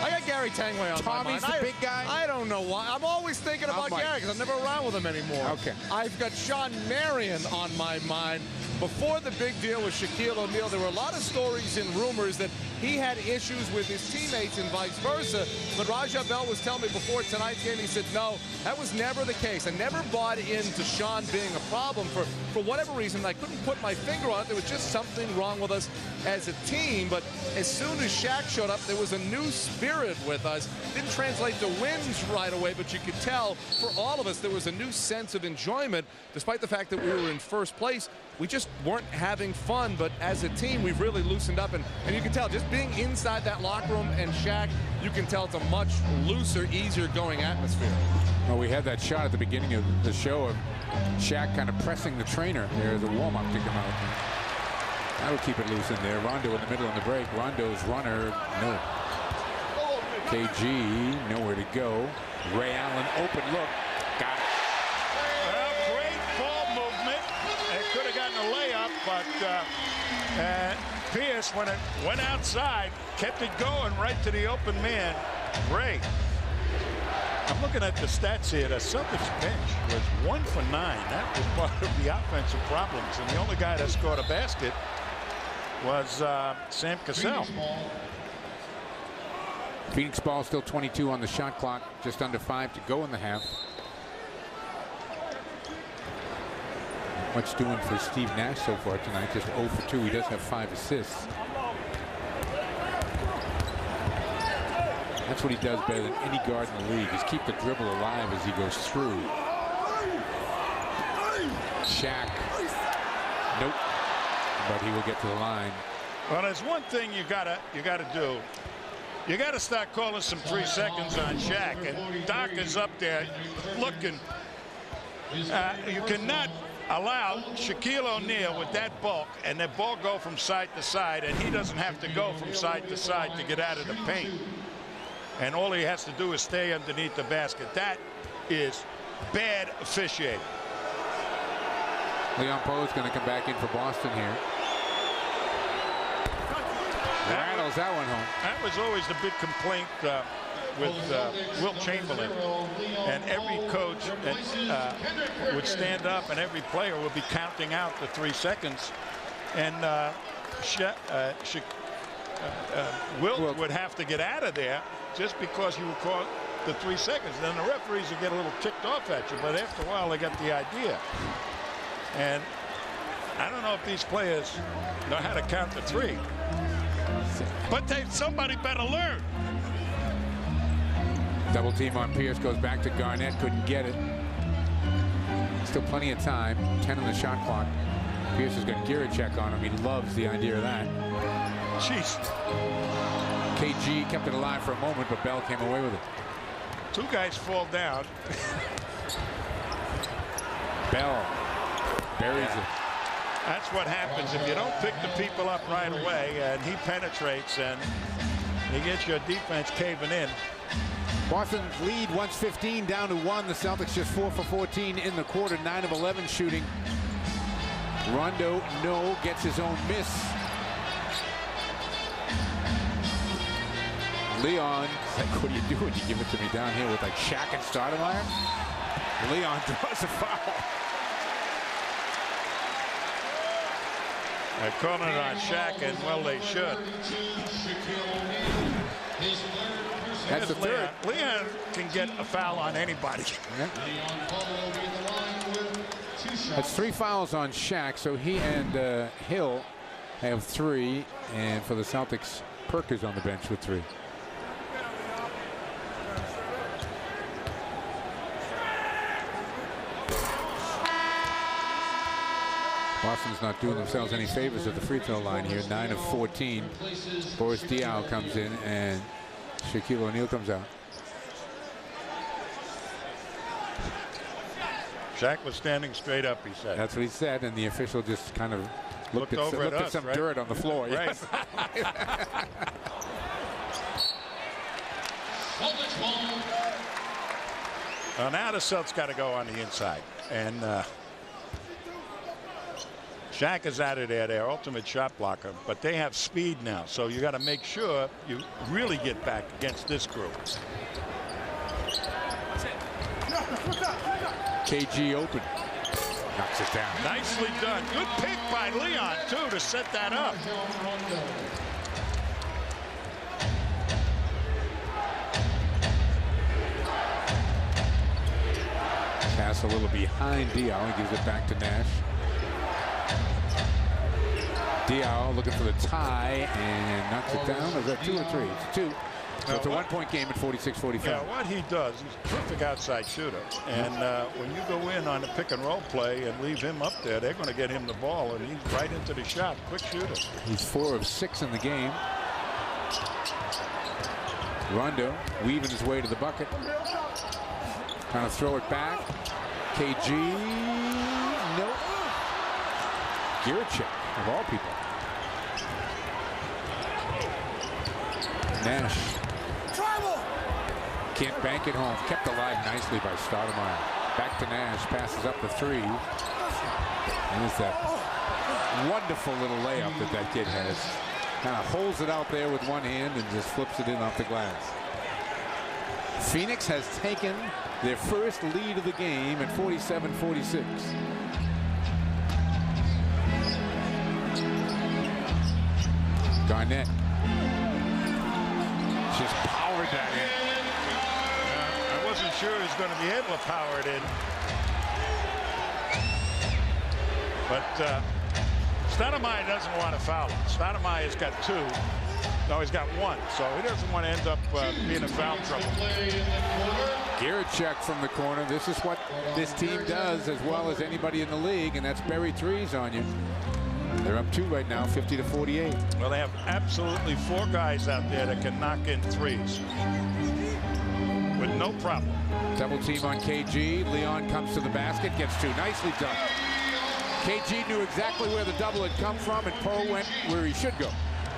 I got Gary Tanguay on Tommy's my mind. the big guy? I don't know why. I'm always thinking about Mike. Gary because I'm never around with him anymore. Okay. I've got Sean Marion on my mind. Before the big deal with Shaquille O'Neal, there were a lot of stories and rumors that he had issues with his teammates and vice versa. But Raja Bell was telling me before tonight's game, he said, no, that was never the case. I never bought into Sean being a problem for whatever reason. I couldn't put my finger on it. There was just something wrong with us as a team. But as soon as Shaq showed up, there was a new spirit with us. Didn't translate to wins right away, but you could tell for all of us there was a new sense of enjoyment. Despite the fact that we were in first place, we just weren't having fun. But as a team, we've really loosened up. And you can tell just being inside that locker room and Shaq, you can tell it's a much looser, easier going atmosphere. Well, we had that shot at the beginning of the show of Shaq kind of pressing the trainer there as a warm-up to come out. That'll keep it loose in there. Rondo in the middle of the break. Rondo's runner, no. KG, nowhere to go. Ray Allen, open look. Got it. Well, great ball movement. It could have gotten a layup, but Pierce, when it went outside, kept it going right to the open man. Great. I'm looking at the stats here. The Celtics bench was 1 for 9. That was part of the offensive problems. And the only guy that scored a basket was Sam Cassell. Phoenix ball still 22 on the shot clock. Just under 5 to go in the half. Much doing for Steve Nash so far tonight. Just 0 for 2. He does have 5 assists. That's what he does better than any guard in the league, is keep the dribble alive as he goes through. Shaq. Nope. But he will get to the line. Well, there's one thing you gotta do. You gotta start calling some 3 seconds on Shaq. And Doc is up there looking. You cannot allow Shaquille O'Neal with that bulk and that ball go from side to side, and he doesn't have to go from side to side to get out of the paint. And all he has to do is stay underneath the basket. That is bad officiating. Leon Poe is going to come back in for Boston here. Rattles that one home. That was always the big complaint with Wilt Chamberlain. And every coach would stand up and every player would be counting out the 3 seconds. And Wilt would have to get out of there just because you would call the 3 seconds. Then the referees would get a little ticked off at you, but after a while they got the idea. And I don't know if these players know how to count to 3, but somebody better learn. Double team on Pierce, goes back to Garnett, couldn't get it. Still plenty of time, 10 on the shot clock. Pierce has got Giricek on him. He loves the idea of that. Jeez. KG kept it alive for a moment, but Bell came away with it. Two guys fall down. Bell buries it. That's what happens if you don't pick the people up right away, and he penetrates and he gets your defense caving in. Boston's lead once 15 down to 1. The Celtics just 4 for 14 in the quarter, 9 of 11 shooting. Rondo, no, gets his own miss. Leon, like, what are you doing? You give it to me down here with like Shaq and Stoudemire. Leon draws a foul. They're calling it on Shaq, and well, they should. That's the third. Leon can get a foul on anybody. Yeah. That's 3 fouls on Shaq, so he and Hill have 3, and for the Celtics, Perkins on the bench with 3. Boston's not doing themselves any favors at the free throw line here. 9 of 14. Boris Diaw comes in, and Shaquille O'Neal comes out. Shaq was standing straight up, he said. That's what he said, and the official just kind of looked at some right? dirt on the floor. Right. Yes. Well, now the Celtics got to go on the inside, and Shaq is out of there, their ultimate shot blocker, but they have speed now, so you got to make sure you really get back against this group. KG open, knocks it down. Nicely done. Good pick by Leon too to set that up. Pass a little behind Diaw. He gives it back to Nash. Diaw looking for the tie and knocks it down. Is that 2 or 3? It's 2. So it's a 1-point game at 46-45. Yeah, what he does, he's a perfect outside shooter. And when you go in on a pick and roll play and leave him up there, they're going to get him the ball, and he's right into the shot. Quick shooter. He's 4 of 6 in the game. Rondo weaving his way to the bucket. Trying to throw it back. KG. Nope. Giricek, of all people. Nash. Can't bank it home. Kept alive nicely by Stoudemire. Back to Nash. Passes up the 3. There's that wonderful little layup that kid has. Kind of holds it out there with one hand and just flips it in off the glass. Phoenix has taken their first lead of the game at 47-46. Garnett just powered that in. I wasn't sure he was going to be able to power it in. But Stoudemire doesn't want to foul him. Stoudemire's got 2. No, he's got 1, so he doesn't want to end up being in foul trouble. Giricek from the corner. This is what this team does as well as anybody in the league, and that's bury threes on you. They're up 2 right now, 50-48. Well, they have absolutely 4 guys out there that can knock in threes with no problem. Double team on KG. Leon comes to the basket, gets 2. Nicely done. KG knew exactly where the double had come from, and Poe went where he should go.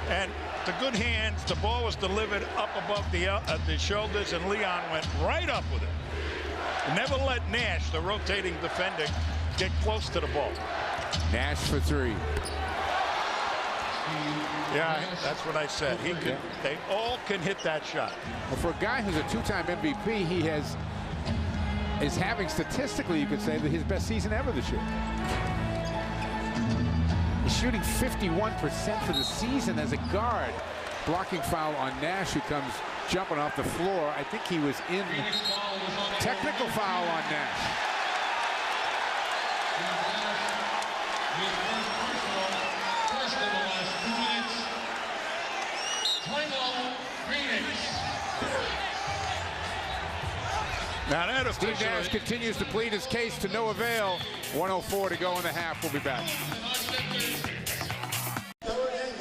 And the good hands, the ball was delivered up above the shoulders, and Leon went right up with it. Never let Nash, the rotating defender, get close to the ball. Nash for 3. Yeah, that's what I said. He can, they all can hit that shot. Well, for a guy who's a 2-time MVP, he is having statistically, you could say, that his best season ever this year. He's shooting 51% for the season as a guard. Blocking foul on Nash, who comes jumping off the floor. I think he was in. Technical foul on Nash. Now that Steve Nash continues to plead his case to no avail. 1:04 to go in the half. We'll be back.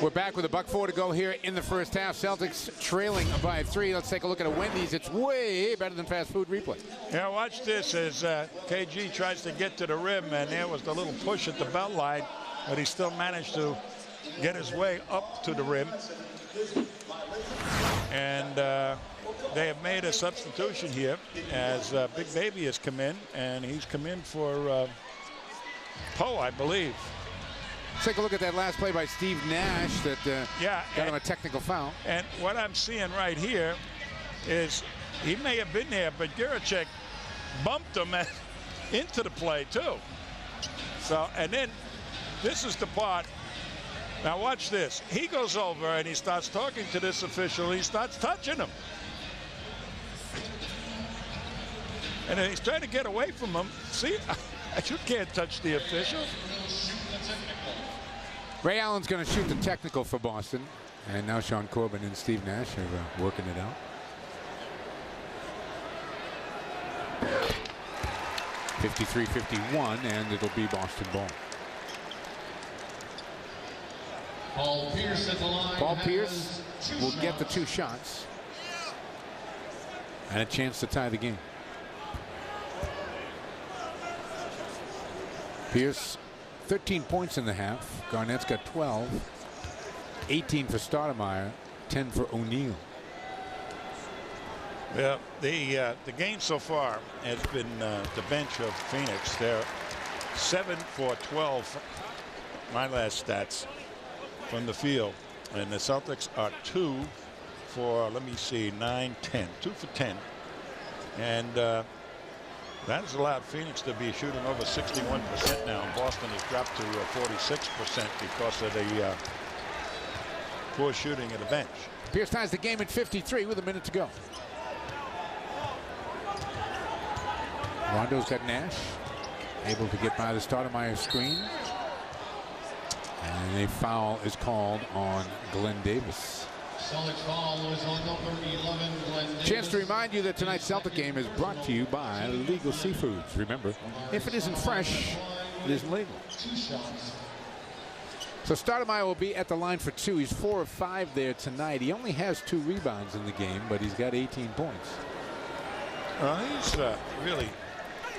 We're back with a $1.04 to go here in the first half. Celtics trailing by 3. Let's take a look at a Wendy's. It's way better than fast food replay. Yeah, watch this as KG tries to get to the rim, and there was the little push at the belt line, but he still managed to get his way up to the rim. And they have made a substitution here as Big Baby has come in, and he's come in for Poe, I believe. Let's take a look at that last play by Steve Nash that got him a technical foul. And what I'm seeing right here is he may have been there, but Guracek bumped him into the play too. So, and then this is the part. Now watch this. He goes over and he starts talking to this official. He starts touching him. And then he's trying to get away from him. See, you can't touch the official. Ray Allen's going to shoot the technical for Boston. And now Sean Corbin and Steve Nash are working it out. 53-51, and it'll be Boston ball. Paul Pierce at the line. Paul Pierce will get the 2 shots. And a chance to tie the game. Pierce, 13 points in the half. Garnett's got 12. 18 for Stoudemire, 10 for O'Neal. Yeah, the game so far has been the bench of Phoenix. They're 7 for 12, my last stats, from the field. And the Celtics are 2 for, let me see, 9, 10. 2 for 10. And that has allowed Phoenix to be shooting over 61% now. And Boston has dropped to 46% because of the poor shooting at the bench. Pierce ties the game at 53 with a minute to go. Rondo's got Nash, able to get by the Stoudemire screen. And a foul is called on Glenn Davis. Celtics foul is on number 11, Glenn Davis. Chance to remind you that tonight's Celtic game is brought to you by Legal Seafoods. Remember, if it isn't fresh, it isn't legal. 2 shots. So Stoudemire will be at the line for 2. He's 4 of 5 there tonight. He only has 2 rebounds in the game, but he's got 18 points. He's really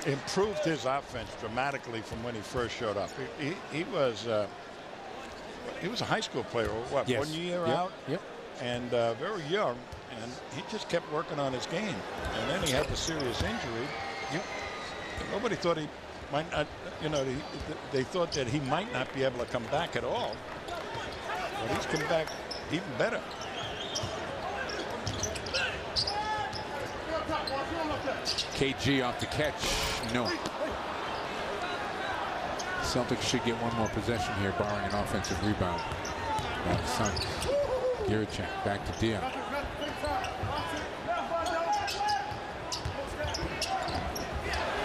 improved his offense dramatically from when he first showed up. He was a high school player, what, Yes. 1 year Yep. out? Yep. And very young, and he just kept working on his game. And then he had the serious injury. Yep. Nobody thought he might not, they thought that he might not be able to come back at all. But he's come back even better. KG off the catch. No. Celtics should get one more possession here, barring an offensive rebound. By the Suns. Guracek back to Dion.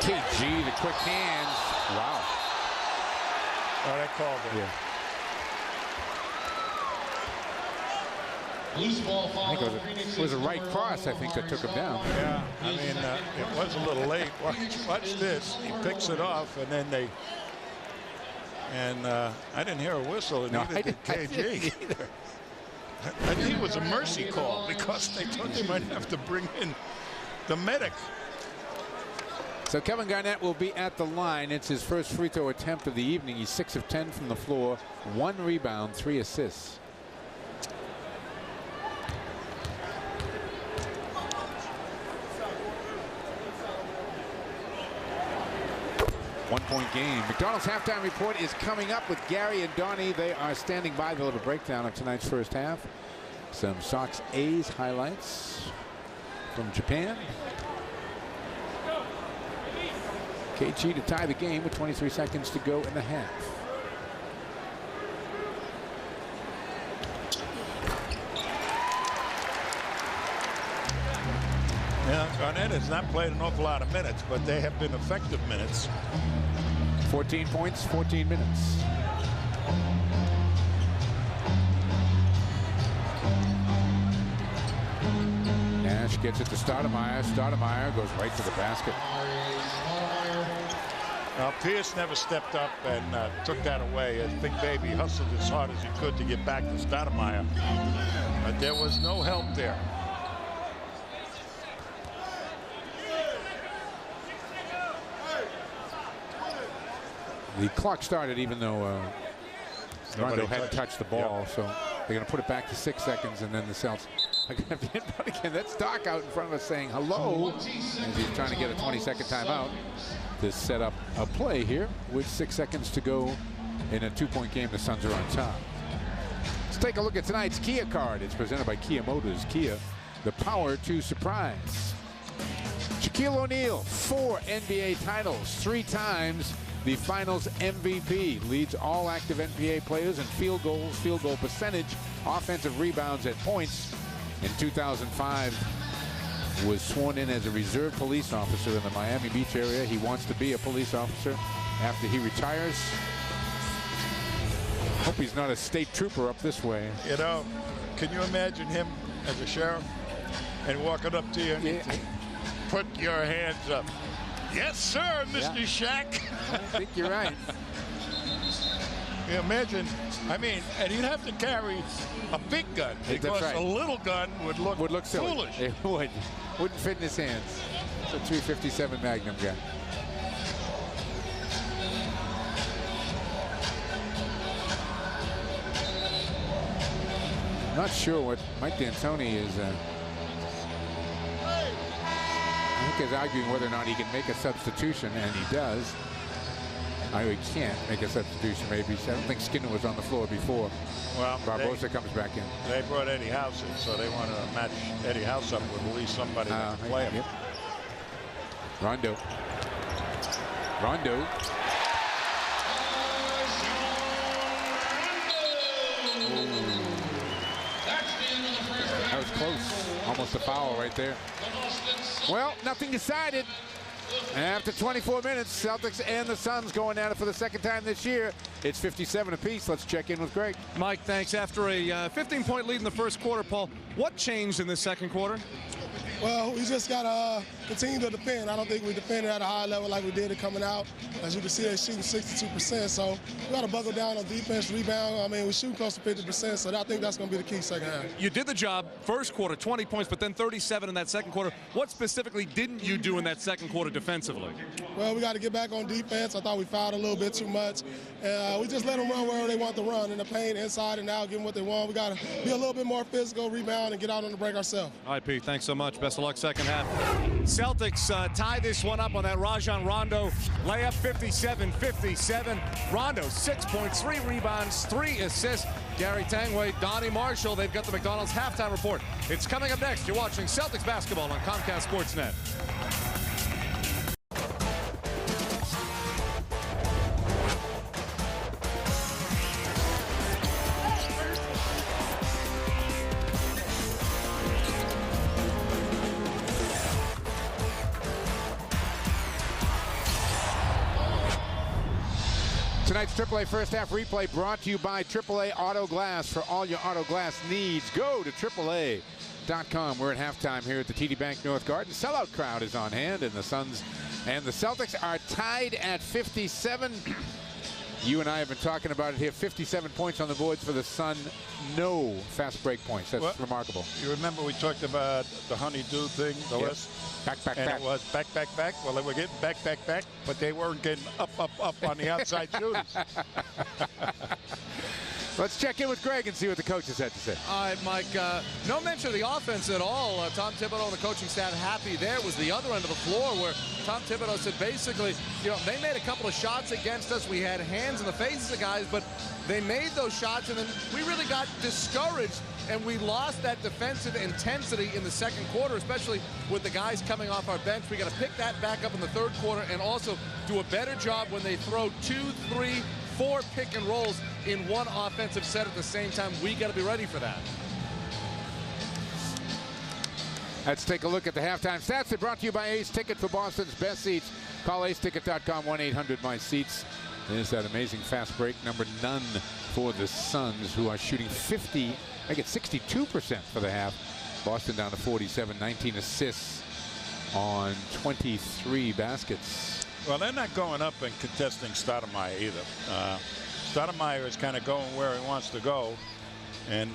KG, the quick hands. Wow. Oh, that called it. Yeah. Loose ball foul. I think it was a right cross, I think, that took him down. Yeah, I mean, it was a little late. Watch this. He picks it off, and then they. And I didn't hear a whistle, and neither did KG. I think it was a mercy call because they thought they might have to bring in the medic. So Kevin Garnett will be at the line. It's his first free throw attempt of the evening. He's 6 of 10 from the floor, 1 rebound, 3 assists. One-point game. McDonald's halftime report is coming up with Gary and Donnie. They are standing by. They'll have a breakdown of tonight's first half. Some Sox A's highlights from Japan. KG to tie the game with 23 seconds to go in the half. Yeah, Garnett has not played an awful lot of minutes, but they have been effective minutes. 14 points, 14 minutes. Nash gets it to Stoudemire. Stoudemire goes right to the basket. Pierce never stepped up and took that away as Big Baby hustled as hard as he could to get back to Stoudemire. But there was no help there. The clock started even though Rondo hadn't touched the ball, Yep. so they're going to put it back to 6 seconds, and then the Celtics are going to be input again. That's Doc out in front of us saying hello as he's trying to get a 20-second timeout to set up a play here with 6 seconds to go in a 2-point game. The Suns are on top. Let's take a look at tonight's Kia card. It's presented by Kia Motors. Kia, the power to surprise. Shaquille O'Neal, 4 NBA titles, 3 times the finals MVP, leads all active NBA players in field goals, field goal percentage, offensive rebounds, and points. In 2005, was sworn in as a reserve police officer in the Miami Beach area. He wants to be a police officer after he retires. Hope he's not a state trooper up this way. You know, can you imagine him as a sheriff and walking up to you and put your hands up? Yes, sir, Mr. Shaq. I think you're right. You imagine, I mean, and he'd have to carry a big gun because right. a little gun would look silly. foolish. It would. Wouldn't fit in his hands. It's a 357 Magnum gun. I'm not sure what Mike D'Antoni is. I think he's arguing whether or not he can make a substitution, and he does. He can't make a substitution, maybe. I don't think Skinner was on the floor before. Well, Barbosa comes back in. They brought Eddie House in, so they want to match Eddie House up with at least somebody that can play him. Yep. Rondo. Rondo. That was close. Almost a foul right there. Well, nothing decided. After 24 minutes, Celtics and the Suns going at it for the second time this year. It's 57 apiece. Let's check in with Greg. Mike, thanks. After a 15-point lead in the first quarter, Paul, what changed in this second quarter? Well, we just got to continue to defend. I don't think we defended at a high level like we did it coming out. As you can see, they're shooting 62%. So we got to buckle down on defense, rebound. I mean, we're shooting close to 50%, so I think that's going to be the key second half. You did the job first quarter, 20 points, but then 37 in that second quarter. What specifically didn't you do in that second quarter defensively? Well, we got to get back on defense. I thought we fouled a little bit too much. We just let them run wherever they want to run, in the paint, inside and out, give them what they want. We got to be a little bit more physical, rebound, and get out on the break ourselves. All right, Pete, thanks so much. Best of luck second half. Celtics tie this one up on that Rajon Rondo layup, 57-57. Rondo, 6 points, 3 rebounds, 3 assists. Gary Tangway, Donnie Marshall, they've got the McDonald's halftime report. It's coming up next. You're watching Celtics basketball on Comcast Sportsnet. Tonight's AAA first half replay brought to you by AAA Auto Glass. For all your auto glass needs, go to AAA.com. We're at halftime here at the TD Bank North Garden. Sellout crowd is on hand, and the Suns and the Celtics are tied at 57. You and I have been talking about it here. 57 points on the boards for the Sun. No fast break points. That's remarkable. You remember we talked about the honeydew thing, the list? Back. It was back. Well, they were getting back, but they weren't getting up on the outside shooters. Let's check in with Greg and see what the coaches had to say. All right, Mike, no mention of the offense at all. Tom Thibodeau and the coaching staff happy there. Was the other end of the floor where Tom Thibodeau said basically, you know, they made a couple of shots against us. We had hands in the faces of guys, but they made those shots, and then we really got discouraged, and we lost that defensive intensity in the second quarter, especially with the guys coming off our bench. We got to pick that back up in the third quarter and also do a better job when they throw 2, 3, 4 pick and rolls in one offensive set at the same time. We got to be ready for that. Let's take a look at the halftime stats. They're brought to you by Ace Ticket for Boston's best seats. Call aceticket.com, 1-800-MY-SEATS. There's that amazing fast break, number none for the Suns, who are shooting 62% for the half. Boston down to 47, 19 assists on 23 baskets. Well, they're not going up and contesting Stoudemire either. Stoudemire is kind of going where he wants to go, and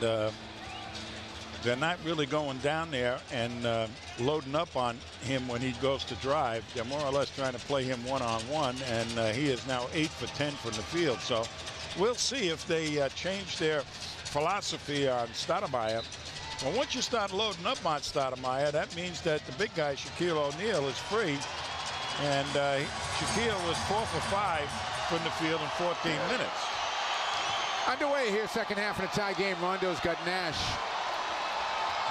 they're not really going down there and loading up on him when he goes to drive. They're more or less trying to play him one-on-one, and he is now 8 for 10 from the field. So we'll see if they change their philosophy on Stoudemire. Well, once you start loading up on Stoudemire, that means that the big guy, Shaquille O'Neal, is free. And Shaquille was 4 for 5 from the field in 14 minutes. Underway here, second half in a tie game. Rondo's got Nash.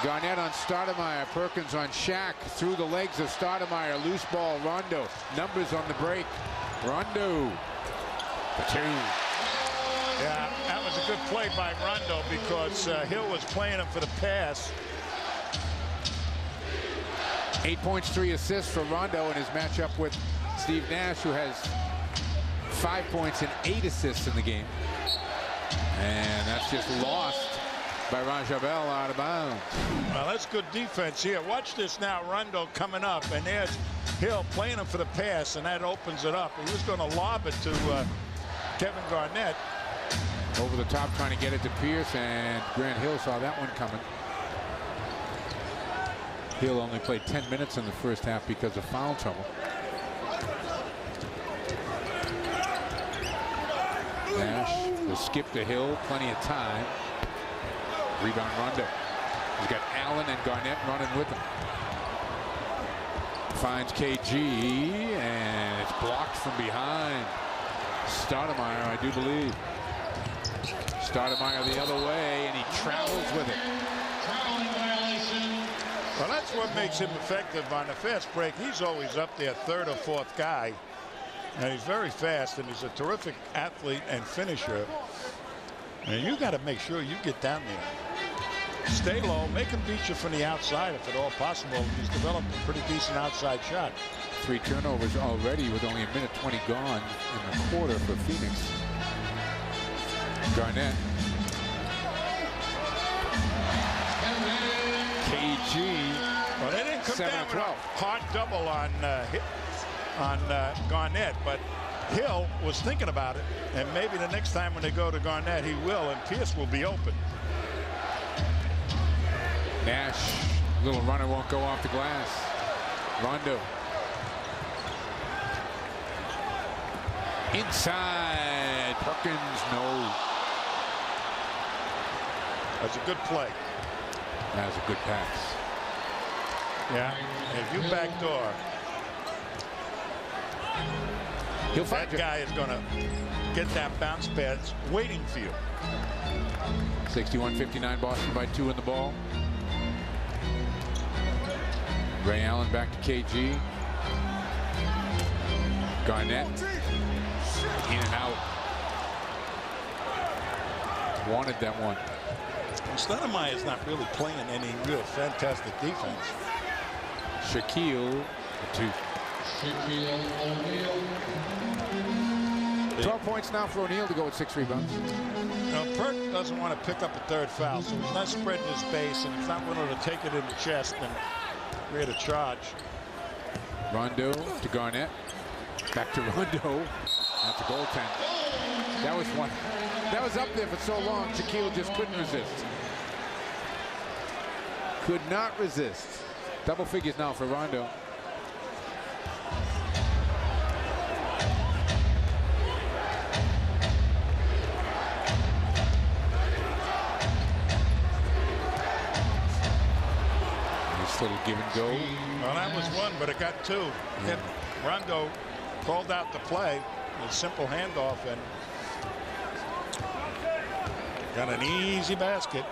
Garnett on Stoudemire. Perkins on Shaq. Through the legs of Stoudemire. Loose ball, Rondo. Numbers on the break. Rondo for 2. Yeah, that was a good play by Rondo because Hill was playing him for the pass. 8 points, 3 assists for Rondo in his matchup with Steve Nash, who has 5 points and 8 assists in the game. And that's just lost by Rajabel out of bounds. Well, that's good defense here. Watch this now. Rondo coming up, and there's Hill playing him for the pass, and that opens it up. He was going to lob it to Kevin Garnett. Over the top, trying to get it to Pierce, and Grant Hill saw that one coming. Hill only played 10 minutes in the first half because of foul trouble. Nash will skip to Hill, plenty of time. Rebound Rondo. He's got Allen and Garnett running with him. Finds KG, and it's blocked from behind. Stoudemire, I do believe. Stoudemire the other way, and he travels with it. Well, that's what makes him effective on the fast break. He's always up there, 3rd or 4th guy. And he's very fast, and he's a terrific athlete and finisher. And you got to make sure you get down there. Stay low, make him beat you from the outside if at all possible. He's developed a pretty decent outside shot. 3 turnovers already with only 1:20 gone in the quarter for Phoenix. Garnett. KG. Well, they didn't come down with a hard double on Garnett, but Hill was thinking about it, and maybe the next time when they go to Garnett, he will, and Pierce will be open. Nash, little runner, won't go off the glass. Rondo. Inside. Perkins, no. That's a good play. That was a good pass. Yeah, if you backdoor, that guy is going to get that bounce pass waiting for you. 61-59, Boston by 2 in the ball. Ray Allen back to KG. Garnett in and out. Wanted that one. Stoudemire is not really playing any real fantastic defense. Shaquille, 2. 12 points now for O'Neal to go with 6 rebounds. Perk doesn't want to pick up a 3rd foul, so he's not spreading his base, and he's not willing to take it in the chest and create a charge. Rondo to Garnett. Back to Rondo. That's a goaltend. That was one. That was up there for so long. Shaquille just couldn't resist. Could not resist. Double figures now for Rondo. Nice little give and go. Well, that was 1, but it got 2. Yeah. Rondo called out the play. A simple handoff and got an easy basket.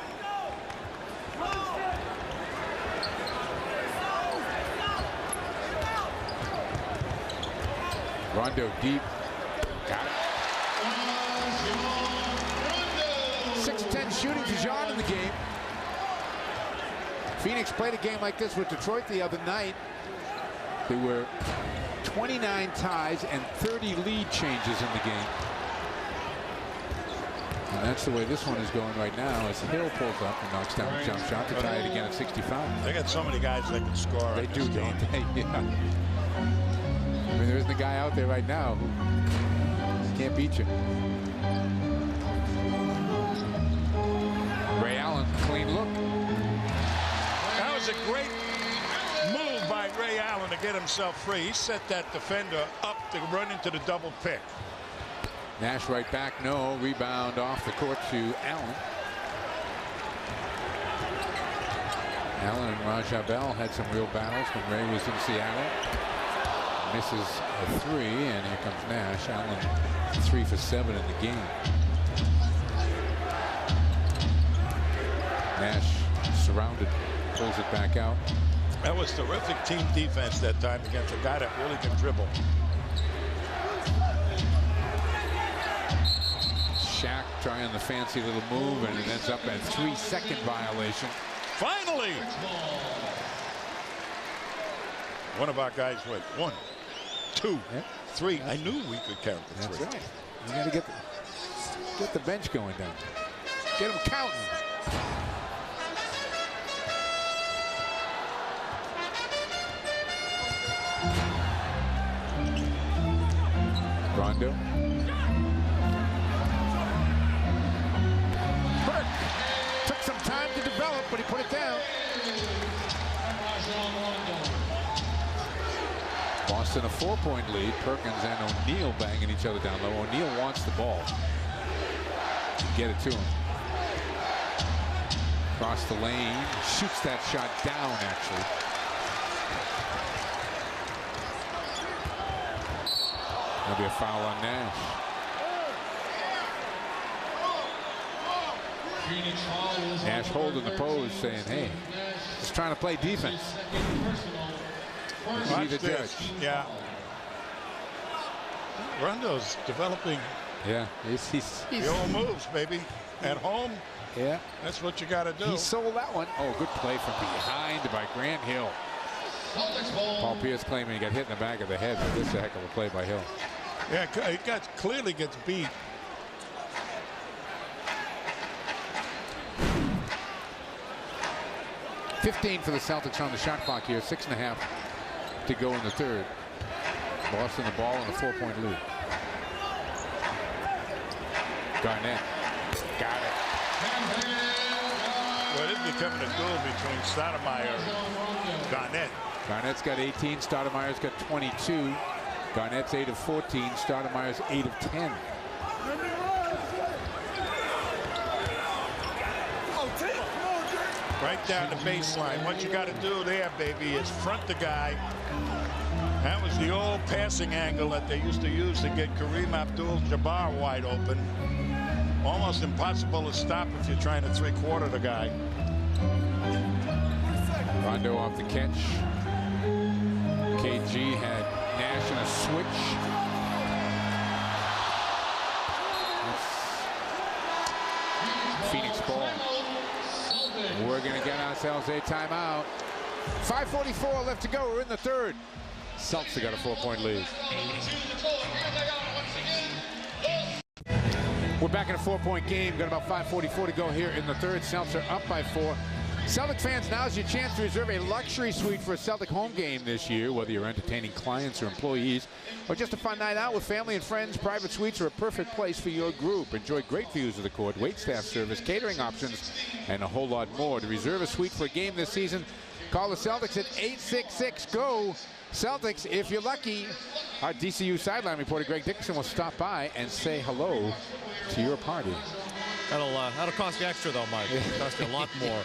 Rondo deep. Got it. 6-10 shooting for John in the game. Phoenix played a game like this with Detroit the other night. There were 29 ties and 30 lead changes in the game. And that's the way this one is going right now as Hill pulls up and knocks down a jump shot to tie it again at 65. They got so many guys that can score. They do, don't they? Yeah. mean, there isn't a guy out there right now who can't beat you. Ray Allen, clean look. That was a great move by Ray Allen to get himself free. He set that defender up to run into the double pick. Nash right back, no. Rebound off the court to Allen. Allen and Raja Bell had some real battles when Ray was in Seattle. Misses a three, and here comes Nash. Allen 3 for 7 in the game. Nash surrounded, pulls it back out. That was terrific team defense that time against a guy that really can dribble. Shaq trying the fancy little move, and it ends up at 3-second violation. Finally! One of our guys went 1, 2, 3. I knew we could count the 3. That's right. You got to get the bench going down. Get them counting. Rondo. Burke took some time to develop, but he put it down. Boston a 4-point lead. Perkins and O'Neal banging each other down low. O'Neal wants the ball. Get it to him. Across the lane. Shoots that shot down, actually. There'll be a foul on Nash. Nash holding the pose, saying, hey, just trying to play defense. Be the judge. Yeah. Rondo's developing. Yeah, he's the old moves, baby. At home, yeah, that's what you got to do. He sold that one. Oh, good play from behind by Grant Hill. Paul Pierce claiming he got hit in the back of the head, but this is a heck of a play by Hill. Yeah, he clearly gets beat. $15 for the Celtics on the shot clock here. 6.5 to go in the third. Boston the ball in a 4-point lead. Garnett got it. Well, it's becoming a duel between Stoudemire and Garnett. Garnett's got 18. Stoudemire's got 22. Garnett's 8 of 14. Stoudemire's 8 of 10. Right down the baseline. What you got to do there, baby, is front the guy. That was the old passing angle that they used to use to get Kareem Abdul-Jabbar wide open. Almost impossible to stop if you're trying to three-quarter the guy. Rondo off the catch. KG had Nash in a switch. Phoenix ball. We're going to get ourselves a timeout. 5:44 left to go. We're in the third. Celtics have got a 4-point lead. We're back in a 4-point game. Got about 5:44 to go here in the third. Celtics are up by 4. Celtic fans, now's your chance to reserve a luxury suite for a Celtic home game this year. Whether you're entertaining clients or employees, or just a fun night out with family and friends, private suites are a perfect place for your group. Enjoy great views of the court, waitstaff service, catering options, and a whole lot more. To reserve a suite for a game this season, call the Celtics at 866-GO. Celtics, if you're lucky. Our DCU sideline reporter Greg Dickerson will stop by and say hello to your party. That'll cost you extra, though, Mike. It'll cost you a lot more.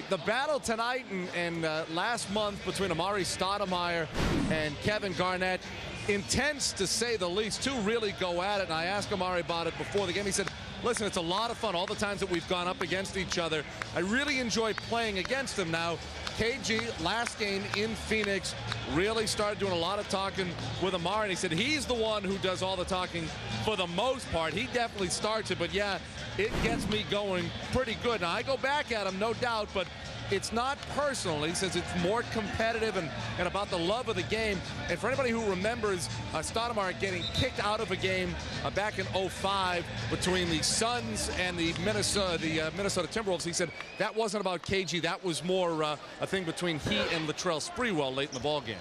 The battle tonight and last month between Amari Stoudemire and Kevin Garnett, intense to say the least. Two really go at it, and I asked Amari about it before the game. He said, listen, it's a lot of fun all the times that we've gone up against each other. I really enjoy playing against them now. KG, last game in Phoenix, really started doing a lot of talking with Amari, and he said he's the one who does all the talking for the most part. He definitely starts it, but yeah, it gets me going pretty good. Now, I go back at him, no doubt, but it's not personal. He says it's more competitive and about the love of the game. And for anybody who remembers Stoudemire getting kicked out of a game back in 05 between the Suns and the Minnesota Timberwolves, he said that wasn't about KG. That was more a thing between he and Latrell Sprewell late in the ball game.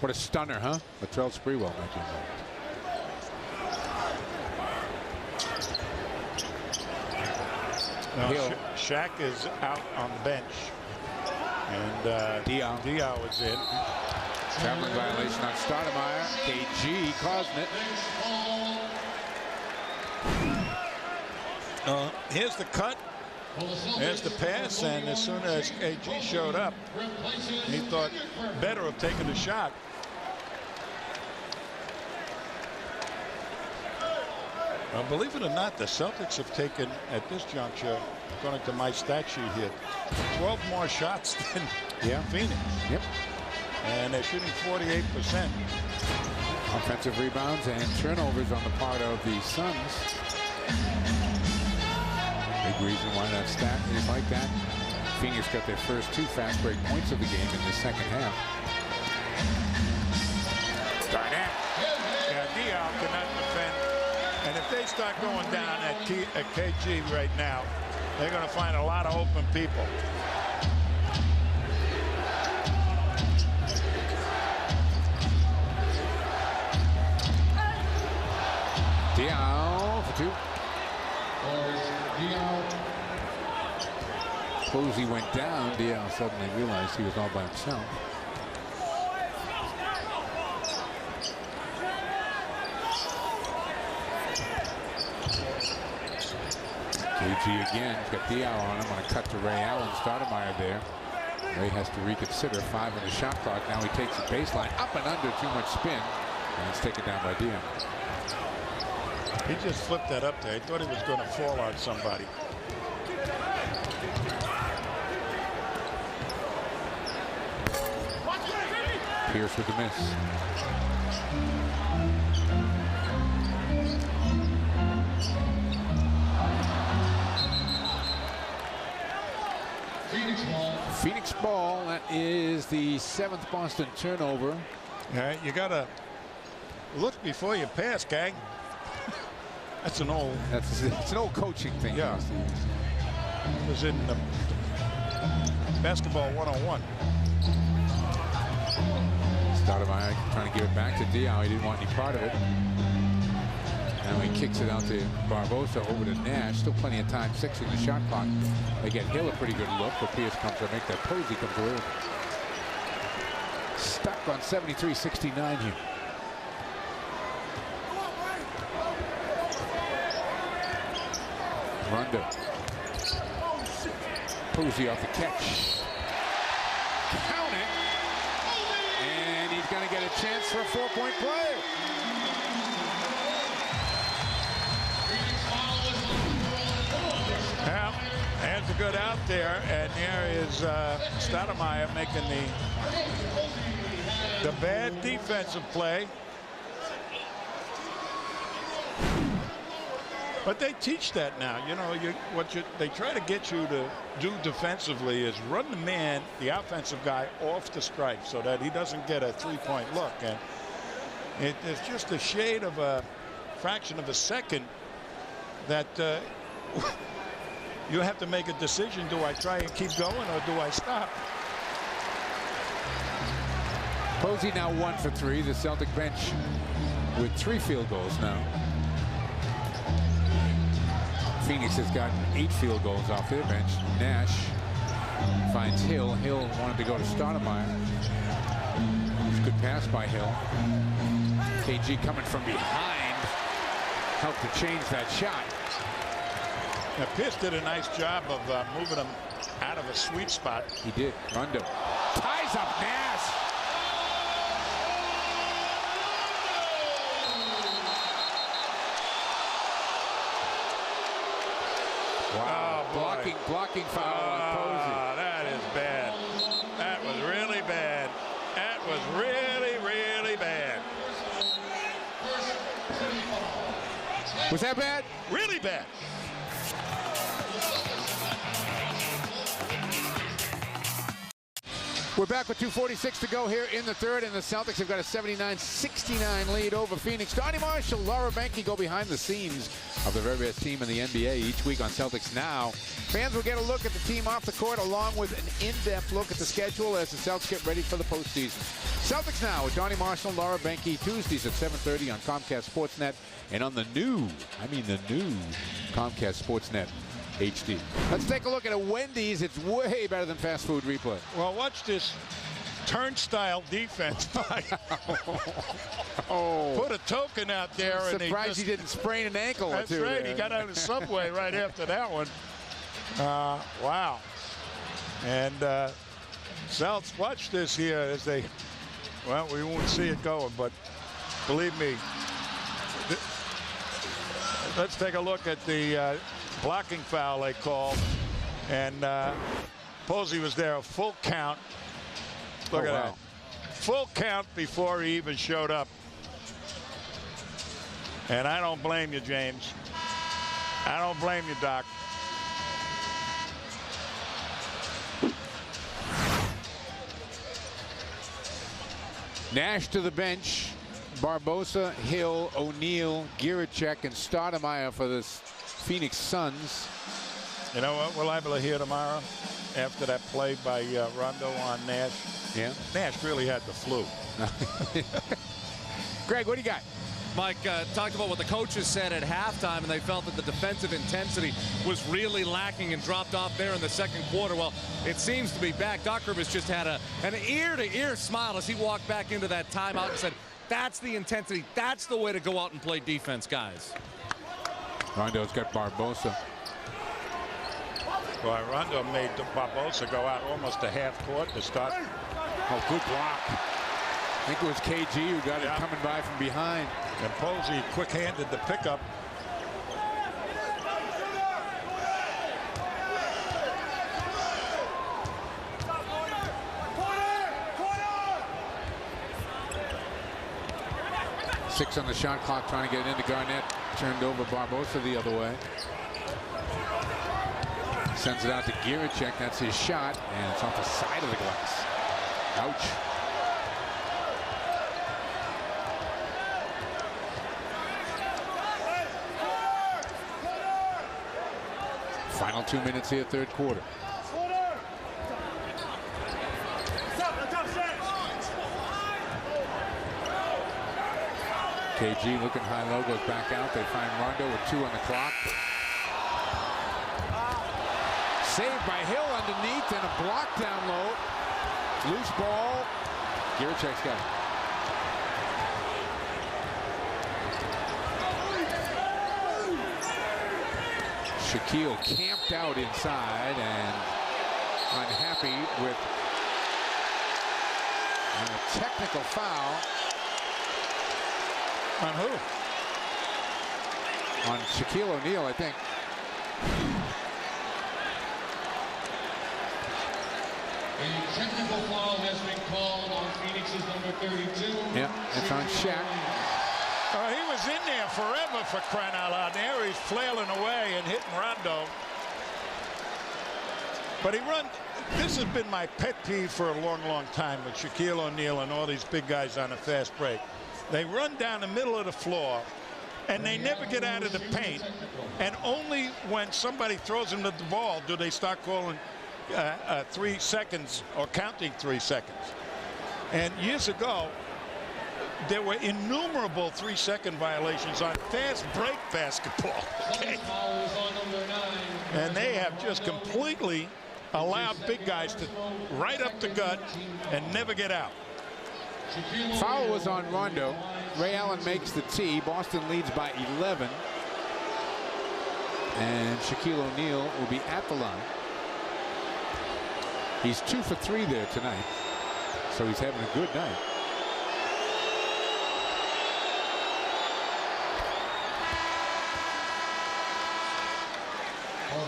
What a stunner, huh? Latrell Sprewell might be involved. Shaq is out on the bench. And Diaw is in. Traveling violation on Stoudemire. KG causing it. Here's the cut. There's the pass, and as soon as KG showed up, he thought better of taking the shot. Believe it or not, the Celtics have taken, at this juncture, according to my stat sheet here, 12 more shots than Phoenix. Yep. And they're shooting 48%. Offensive rebounds and turnovers on the part of the Suns. Big reason why that stat is like that. Phoenix got their first 2 fast break points of the game in the second half. Garnett. Yeah, Diaw cannot defend. And if they start going down at KG right now, they're going to find a lot of open people. Diaw for 2. Posey went down. Diaw suddenly realized he was all by himself. KG again. He's got Diaw on him. Want to cut to Ray Allen. Stoudemire there. Ray has to reconsider. 5 on the shot clock. Now he takes the baseline. Up and under. Too much spin. And it's taken down by Diaw. He just flipped that up there. He thought he was going to fall on somebody. Pierce with the miss. Phoenix ball. That is the 7th Boston turnover. Yeah, you got to look before you pass, gang. That's an old. It's an old coaching thing. Yeah. It was in Basketball 101. Stoudemire trying to give it back to Diaw. He didn't want any part of it. Now he kicks it out to Barbosa over to Nash. Still plenty of time. 6 in the shot clock. They get Hill a pretty good look, but Pierce comes to make that Posey comes away. Stuck on 73-69 here. Rondo. Posey off the catch. Count it. And he's going to get a chance for a 4-point play. Well, there's a good out there, and there is Stoudemire making the bad defensive play. But they teach that now. You know, they try to get you to do defensively is run the man, the offensive guy, off the stripe so that he doesn't get a 3-point look. And it's just a shade of a fraction of a second that you have to make a decision. Do I try and keep going or do I stop? Posey now 1 for 3. The Celtic bench with 3 field goals now. Phoenix has gotten 8 field goals off their bench. Nash finds Hill. Hill wanted to go to Stoudemire. Good pass by Hill. KG coming from behind helped to change that shot. Now, Pierce did a nice job of moving him out of a sweet spot. He did. Rondo ties up Nash. Wow. Oh, blocking foul on Posey. That is bad. That was really bad. That was really, really bad. Was that bad? Really bad. We're back with 2:46 to go here in the third, and the Celtics have got a 79-69 lead over Phoenix. Donnie Marshall, Laura Benke go behind the scenes of the very best team in the NBA each week on Celtics Now. Fans will get a look at the team off the court along with an in-depth look at the schedule as the Celtics get ready for the postseason. Celtics Now with Donnie Marshall, Laura Benke, Tuesdays at 7:30 on Comcast Sportsnet and on the new Comcast Sportsnet HD. Let's take a look at a Wendy's. It's way better than fast food replay. Well, watch this turnstile defense. Put a token out there. I'm surprised he didn't sprain an ankle or two. That's right. He got out of the subway right after that one. Wow. And Celtics, watch this here as they, well, we won't see it going, but believe me. Let's take a look at the blocking foul they called, and Posey was there, a full count. Look at that. Full count before he even showed up. And I don't blame you, James. I don't blame you, Doc. Nash to the bench. Barbosa, Hill, O'Neal, Giricek, and Stoudemire for the Phoenix Suns. You know what we're liable to hear tomorrow after that play by Rondo on Nash? Yeah. Nash really had the flu. Greg, what do you got? Mike talked about what the coaches said at halftime, and they felt that the defensive intensity was really lacking and dropped off there in the second quarter. Well, it seems to be back. Doc Rivers just had an ear-to-ear smile as he walked back into that timeout and said, that's the intensity. That's the way to go out and play defense, guys. Rondo's got Barbosa. Well, Rondo made Barbosa go out almost a half court to start. Oh, good block. I think it was KG who got it coming by from behind. And Posey quick-handed the pickup. Six on the shot clock, trying to get it into Garnett. Turned over Barbosa the other way. Sends it out to Giricek. That's his shot, and it's off the side of the glass. Ouch. Final 2 minutes here, third quarter. KG looking high-low, goes back out. They find Rondo with 2 on the clock. Saved by Hill underneath and a block down low. Loose ball. Giricek's got it. Shaquille camped out inside and unhappy with a technical foul. On who? On Shaquille O'Neal, I think. A technical foul has been called on Phoenix's number 32. Yeah, it's on Shaq. He was in there forever, for crying out loud. There he's flailing away and hitting Rondo. But he run. This has been my pet peeve for a long, long time with Shaquille O'Neal and all these big guys on a fast break. They run down the middle of the floor, and they never get out of the paint. And only when somebody throws them the ball do they start calling 3 seconds or counting 3 seconds. And years ago, there were innumerable 3-second violations on fast break basketball. Okay? And they have just completely allowed big guys to right up the gut and never get out. Foul was on Rondo. Ray Allen makes the tee. Boston leads by 11. And Shaquille O'Neal will be at the line. He's 2 for 3 there tonight. So he's having a good night.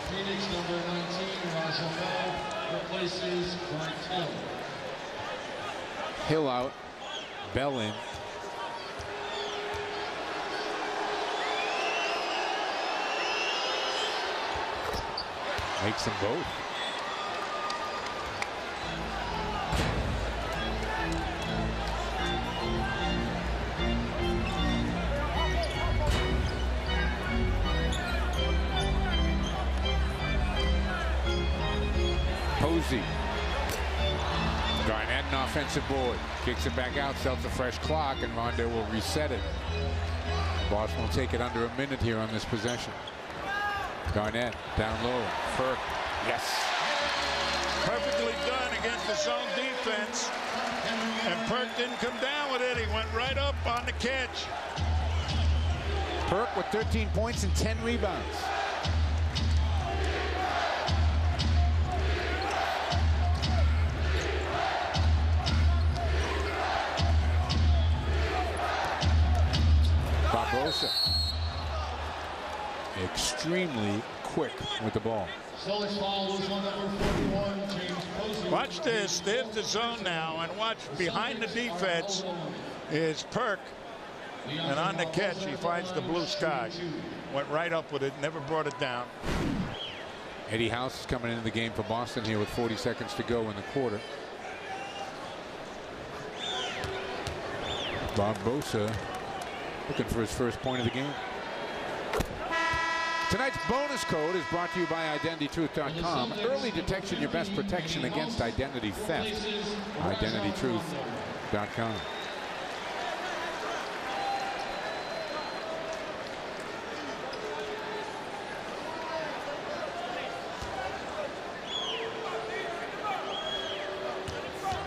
Phoenix number 19, Rajon Bell, replaces Grant Hill. Hill out. Bell in. Makes them both. Uzi. Garnett, an offensive board. Kicks it back out, sells a fresh clock, and Rondo will reset it. Boston will take it under a minute here on this possession. Garnett down low. Perk. Yes. Perfectly done against the zone defense. And Perk didn't come down with it. He went right up on the catch. Perk with 13 points and 10 rebounds. Barbosa. Extremely quick with the ball. Watch this. There's the zone now, and watch behind the defense is Perk, and on the catch he finds the blue sky. Went right up with it, never brought it down. Eddie House is coming into the game for Boston here with 40 seconds to go in the quarter. Barbosa looking for his first point of the game. Tonight's bonus code is brought to you by IdentityTruth.com. Early detection, your best protection against identity theft. IdentityTruth.com.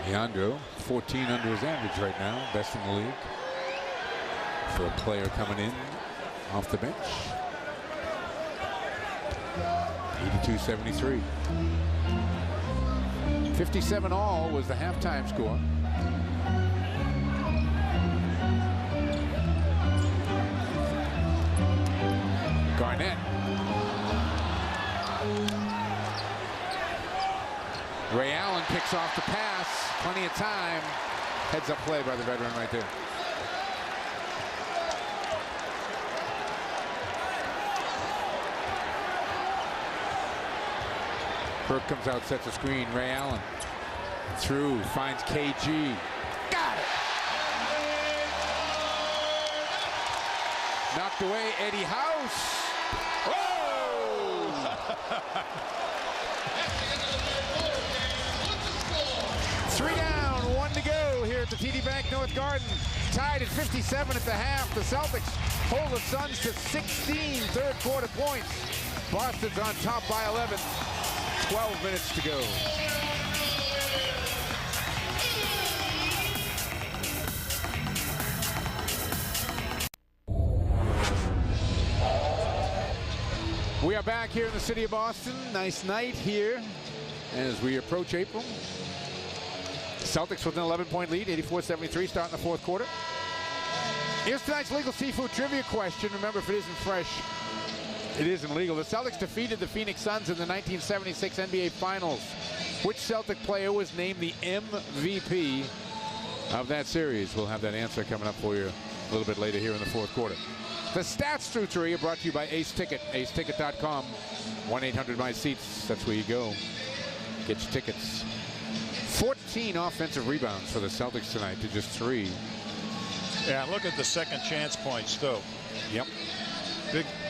Leandro, 14 under his average right now, best in the league. For a player coming in off the bench. 82-73. 57 all was the halftime score. Garnett. Ray Allen kicks off the pass. Plenty of time. Heads up play by the veteran right there. Burke comes out, sets a screen. Ray Allen through, finds KG. Got it! Knocked away, Eddie House. Oh! 3 down, 1 to go here at the TD Bank North Garden. Tied at 57 at the half. The Celtics hold the Suns to 16 third quarter points. Boston's on top by 11. 12 minutes to go. We are back here in the city of Boston. Nice night here as we approach April. Celtics with an 11-point lead, 84-73, starting the fourth quarter. Here's tonight's legal seafood trivia question. Remember, if it isn't fresh, it isn't legal. The Celtics defeated the Phoenix Suns in the 1976 NBA Finals. Which Celtic player was named the MVP of that series? We'll have that answer coming up for you a little bit later here in the fourth quarter. The Stats Through 3 are brought to you by Ace Ticket. AceTicket.com. 1-800-MY-SEATS. That's where you go. Get your tickets. 14 offensive rebounds for the Celtics tonight to just 3. Yeah, look at the second chance points, too. Yep.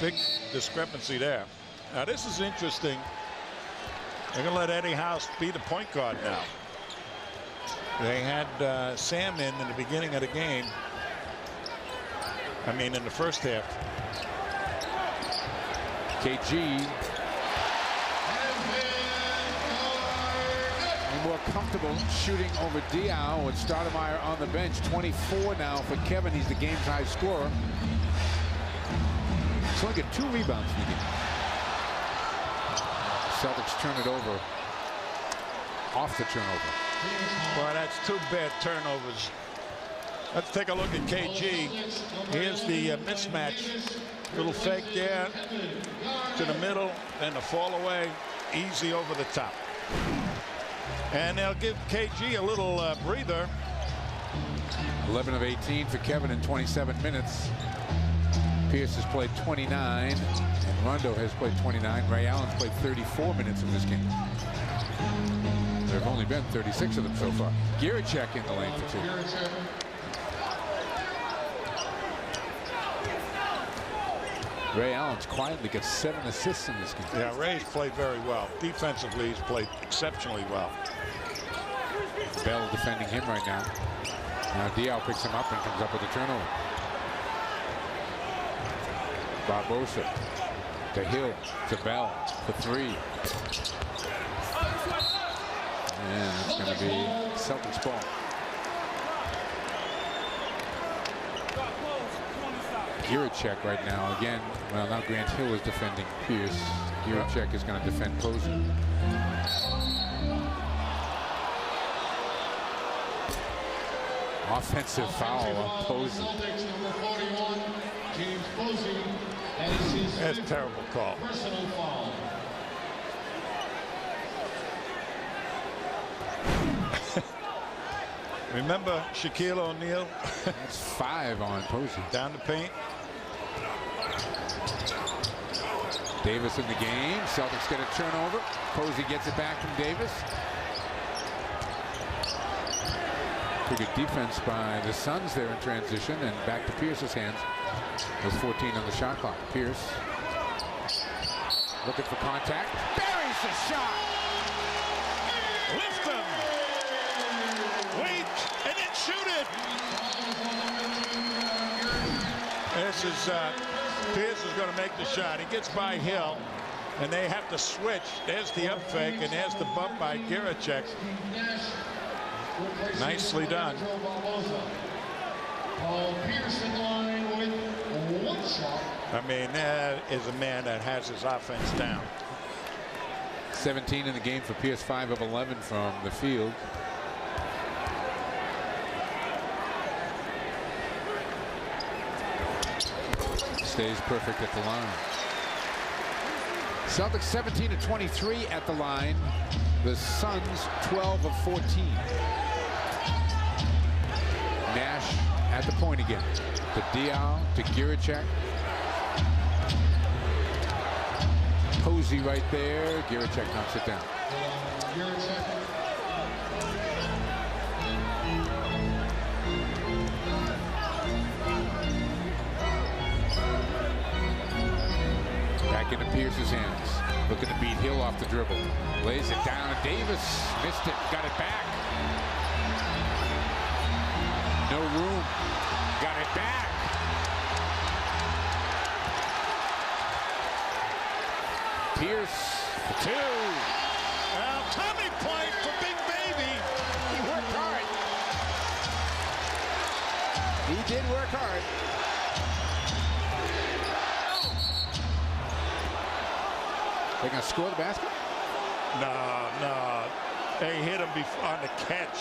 Big discrepancy there. Now, this is interesting. They're going to let Eddie House be the point guard now. They had Sam in the beginning of the game. I mean, in the first half. KG. More comfortable shooting over Diaw with Stoudemire on the bench. 24 now for Kevin. He's the game's high scorer. He's only got 2 rebounds in the game. Celtics turn it over. Off the turnover. Boy, that's 2 bad turnovers. Let's take a look at KG. Here's the mismatch. Little fake there to the middle, and the fall away easy over the top. And they'll give KG a little breather. 11 of 18 for Kevin in 27 minutes. Pierce has played 29, and Rondo has played 29. Ray Allen's played 34 minutes of this game. There have only been 36 of them so far. Gierczak in the lane for 2. Ray Allen's quietly got 7 assists in this game. Yeah, Ray's played very well. Defensively, he's played exceptionally well. Bell defending him right now. Now Diaw picks him up and comes up with a turnover. Barbosa to Hill to Bell for 3. And it's going to be Celtics ball. Giricek right now again. Well, now Grant Hill is defending Pierce. Giricek is going to defend Posey. Offensive foul on Posey. That's a terrible call. Personal foul. Remember Shaquille O'Neal? That's 5 on Posey. Down the paint. Davis in the game. Celtics get a turnover. Posey gets it back from Davis. Pretty good defense by the Suns there in transition, and back to Pierce's hands. There's 14 on the shot clock. Pierce looking for contact. Buries the shot. Lift them. Wait, and then shoot it. This is Pierce is going to make the shot. He gets by Hill, and they have to switch. There's the up fake, and there's the bump by Giricek. Nicely done. I mean, that is a man that has his offense down. 17 in the game for Pierce, 5 of 11 from the field. Stays perfect at the line. Celtics 17 of 23 at the line. The Suns 12 of 14. Nash at the point again. To Diaw, to Giricek. Posey right there. Giricek knocks it down. Back into Pierce's hands. Looking to beat Hill off the dribble. Lays it down. Davis missed it. Got it back. No room. Got it back. Pierce for 2. Well, Tommy point for Big Baby. He worked hard. He did work hard. They gonna score the basket? No. They hit him on the catch.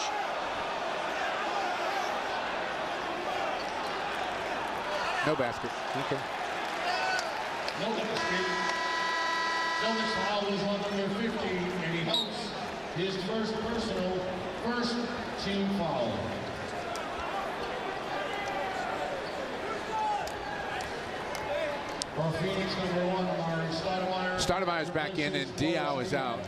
No basket. Okay. No basket. Celtics foul is on number 50, and he helps his first team foul. For Phoenix, number 1, Amari Stoudemire. Stoudemire's back in, and Diaw is out.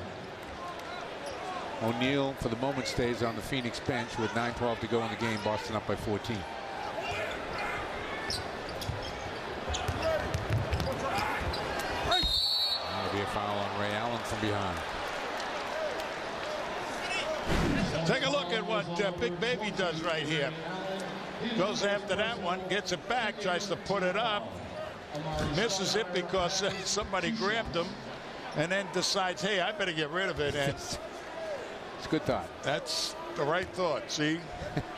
O'Neal, for the moment, stays on the Phoenix bench with 9:12 to go in the game. Boston up by 14. That'll be a foul on Ray Allen from behind. Take a look at what Big Baby does right here. Goes after that one, gets it back, tries to put it up. Misses it because somebody grabbed him, and then decides, hey, I better get rid of it. And It's a good thought. that's the right thought. See,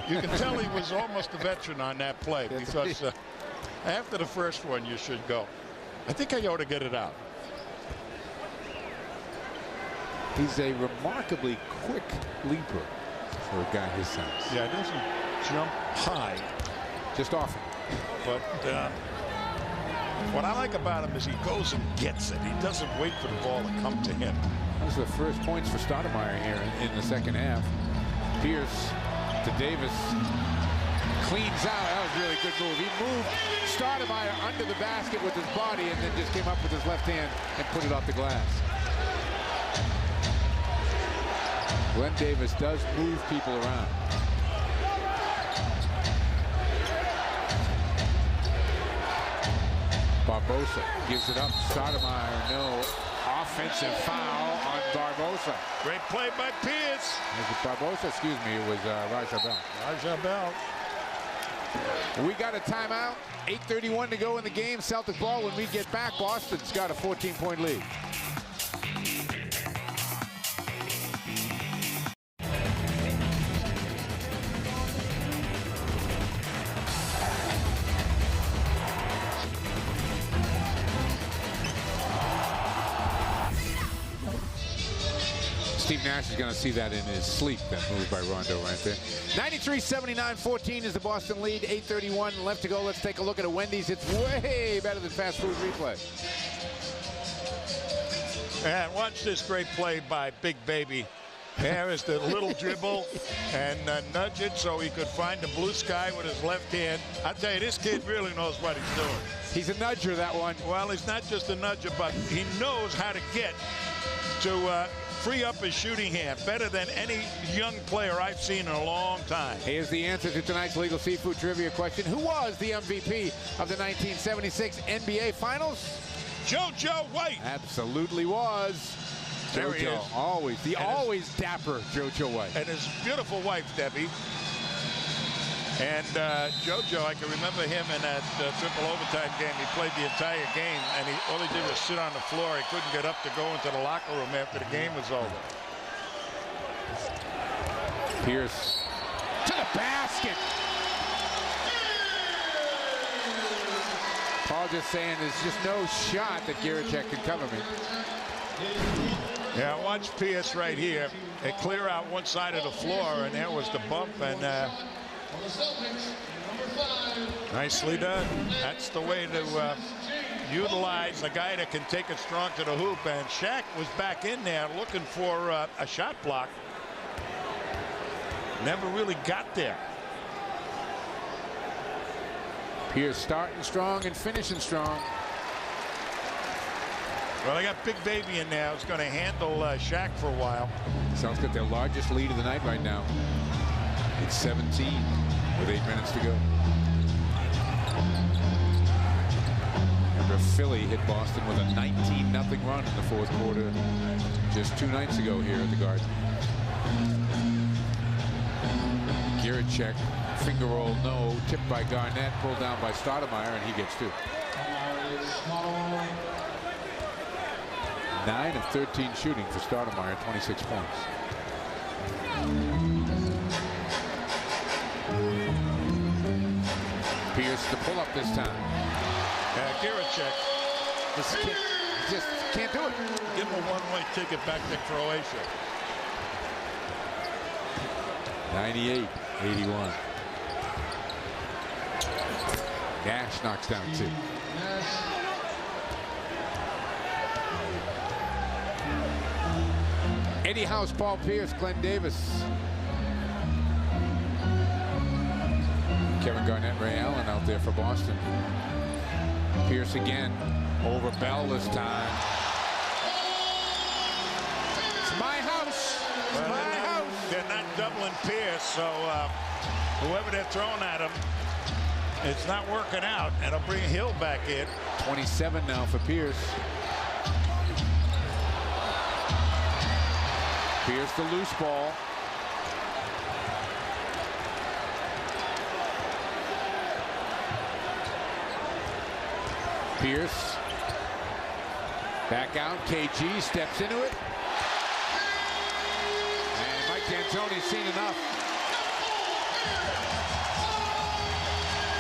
you can tell he was almost a veteran on that play, because after the first one, you should go. I think I ought to get it out. He's a remarkably quick leaper for a guy his size. Yeah, he doesn't jump high, Just often. but what I like about him is he goes and gets it. He doesn't wait for the ball to come to him. Those are the first points for Stoudemire here in the second half. Pierce to Davis. Cleans out. That was a really good move. He moved Stoudemire under the basket with his body and then just came up with his left hand and put it off the glass. Glenn Davis does move people around. Barbosa gives it up. Stoudemire, no. Offensive foul on Barbosa. Great play by Pierce. Barbosa, excuse me, it was Raja Bell. Raja Bell. We got a timeout. 8:31 to go in the game. Celtic ball. When we get back, Boston's got a 14-point lead. Steve Nash is going to see that in his sleep, that move by Rondo right there. 93-79-14 is the Boston lead. 8:31 left to go. Let's take a look at a Wendy's. It's way better than fast food replay. And watch this great play by Big Baby. There is the little dribble and nudge it so he could find the blue sky with his left hand. I tell you, this kid really knows what he's doing. He's a nudger, that one. Well, he's not just a nudger, but he knows how to get to free up his shooting hand better than any young player I've seen in a long time. Here's the answer to tonight's Legal Seafood Trivia question. Who was the MVP of the 1976 NBA Finals? JoJo White. Absolutely was. There he is. Always. The always dapper JoJo White. And his beautiful wife, Debbie. And JoJo, I can remember him in that triple overtime game. He played the entire game, and all he did was sit on the floor. He couldn't get up to go into the locker room after the game was over. Pierce to the basket. Paul just saying there's just no shot that Giricek can cover me. Yeah, watch Pierce right here. They clear out one side of the floor, and there was the bump, and nicely done. That's the way to utilize a guy that can take it strong to the hoop, and Shaq was back in there looking for a shot block. Never really got there. Pierce starting strong and finishing strong. Well, they got Big Baby in now. It's going to handle Shaq for a while. Celtics got their largest lead of the night right now. It's 17 with 8 minutes to go. Remember, Philly hit Boston with a 19-0 run in the fourth quarter just 2 nights ago here at the Garden. Giricek, finger roll, no. Tipped by Garnett, pulled down by Stoudemire, and he gets 2. 9 of 13 shooting for Stoudemire, 26 points. Pierce the pull up this time. Giricek Just can't do it. Give him a one-way ticket back to Croatia. 98-81. Nash knocks down 2. Eddie House, Paul Pierce, Glenn Davis. Kevin Garnett, Ray Allen out there for Boston. Pierce again over Bell this time. It's my house. It's my house. They're not doubling Pierce, so whoever they're throwing at him, it's not working out, and it'll bring Hill back in. 27 now for Pierce. Pierce the loose ball. Pierce back out. KG steps into it, and Mike D'Antoni's seen enough.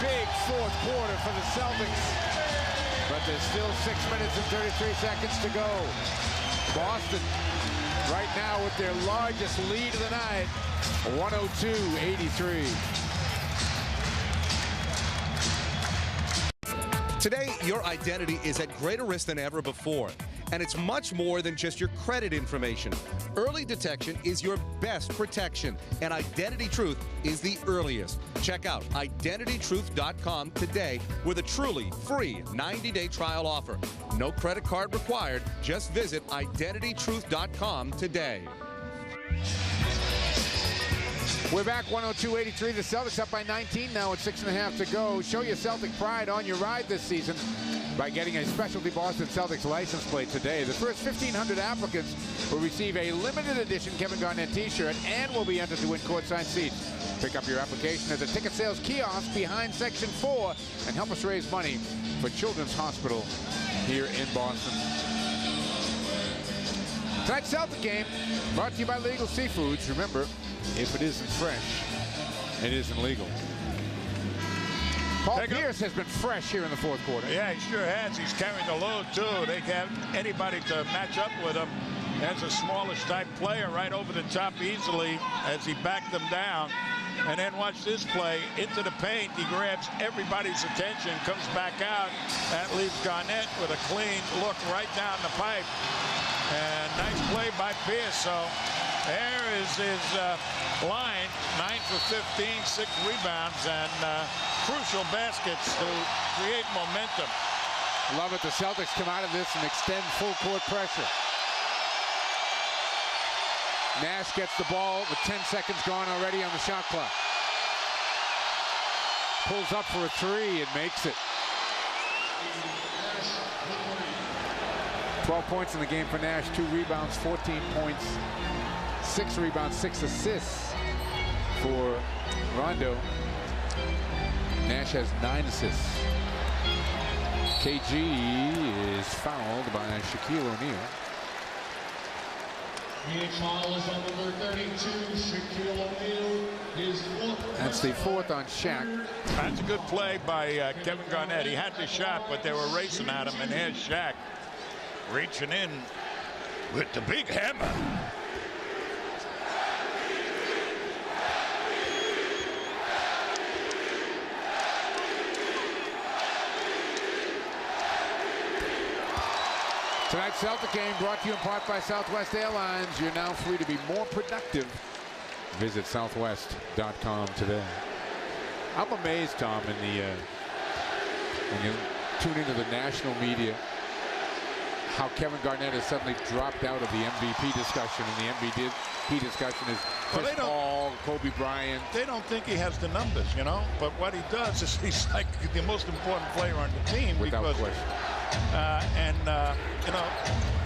Big fourth quarter for the Celtics, but there's still 6 minutes and 33 seconds to go. Boston right now with their largest lead of the night, 102-83. Today, your identity is at greater risk than ever before, and it's much more than just your credit information. Early detection is your best protection, and Identity Truth is the earliest. Check out identitytruth.com today with a truly free 90-day trial offer. No credit card required. Just visit identitytruth.com today. We're back 102-83. The Celtics up by 19 now with 6.5 to go. Show your Celtic pride on your ride this season. by getting a specialty Boston Celtics license plate today. The first 1,500 applicants will receive a limited edition Kevin Garnett t-shirt and will be entered to win courtside seats. Pick up your application at the ticket sales kiosk behind Section 4 and help us raise money for Children's Hospital here in Boston. Tonight's Celtic game brought to you by Legal Seafoods. Remember, if it isn't fresh, it isn't legal. Paul Pierce has been fresh here in the fourth quarter. Yeah, he sure has. He's carrying the load, too. They have anybody to match up with him. As a smallish type player right over the top easily as he backed them down. And then watch this play into the paint. He grabs everybody's attention, comes back out. That leaves Garnett with a clean look right down the pipe. And nice play by Pierce. So there is his line. 9 for 15, 6 rebounds, and crucial baskets to create momentum. Love it. The Celtics come out of this and extend full court pressure. Nash gets the ball with 10 seconds gone already on the shot clock. Pulls up for a three and makes it. 12 points in the game for Nash, 2 rebounds, 14 points, 6 rebounds, 6 assists for Rondo. Nash has 9 assists. KG is fouled by Shaquille O'Neal. Foul is on number 32, Shaquille O'Neal. That's the 4th on Shaq. That's a good play by Kevin Garnett. He had the shot, but they were racing at him, and here's Shaq reaching in with the big hammer. Tonight's Celtic game brought to you in part by Southwest Airlines. You're now free to be more productive. Visit southwest.com today. I'm amazed, Tom, in the when you tune into the national media, how Kevin Garnett has suddenly dropped out of the MVP discussion, and the MVP discussion is Chris Paul, Kobe Bryant. They don't think he has the numbers, you know, but what he does is he's like the most important player on the team. Without question. You know,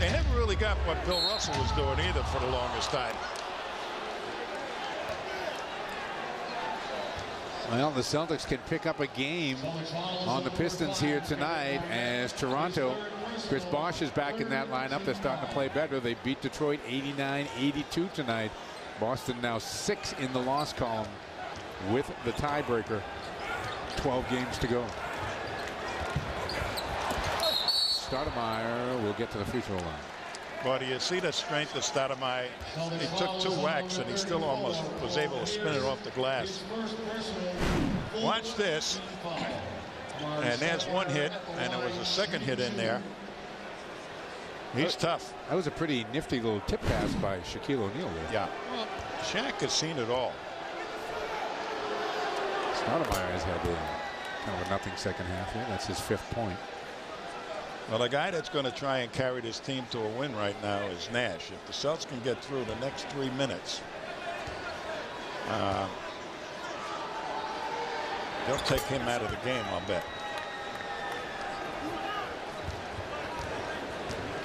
they never really got what Bill Russell was doing either for the longest time. Well, the Celtics can pick up a game on the Pistons here tonight as Toronto. Chris Bosh is back in that lineup. They're starting to play better. They beat Detroit 89-82 tonight. Boston now 6 in the loss column with the tiebreaker. 12 games to go. Stoudemire will get to the free throw line. Well, do you see the strength of Stoudemire? He took 2 whacks and he still almost was able to spin it off the glass. Watch this. And there's 1 hit, and there was a 2nd hit in there. He's tough. That was a pretty nifty little tip pass by Shaquille O'Neal there. Yeah. Well, Shaq has seen it all. Stoudemire has had kind of a nothing second half here. That's his 5th point. Well, the guy that's going to try and carry this team to a win right now is Nash. If the Celtics can get through the next 3 minutes, they'll take him out of the game, I'll bet.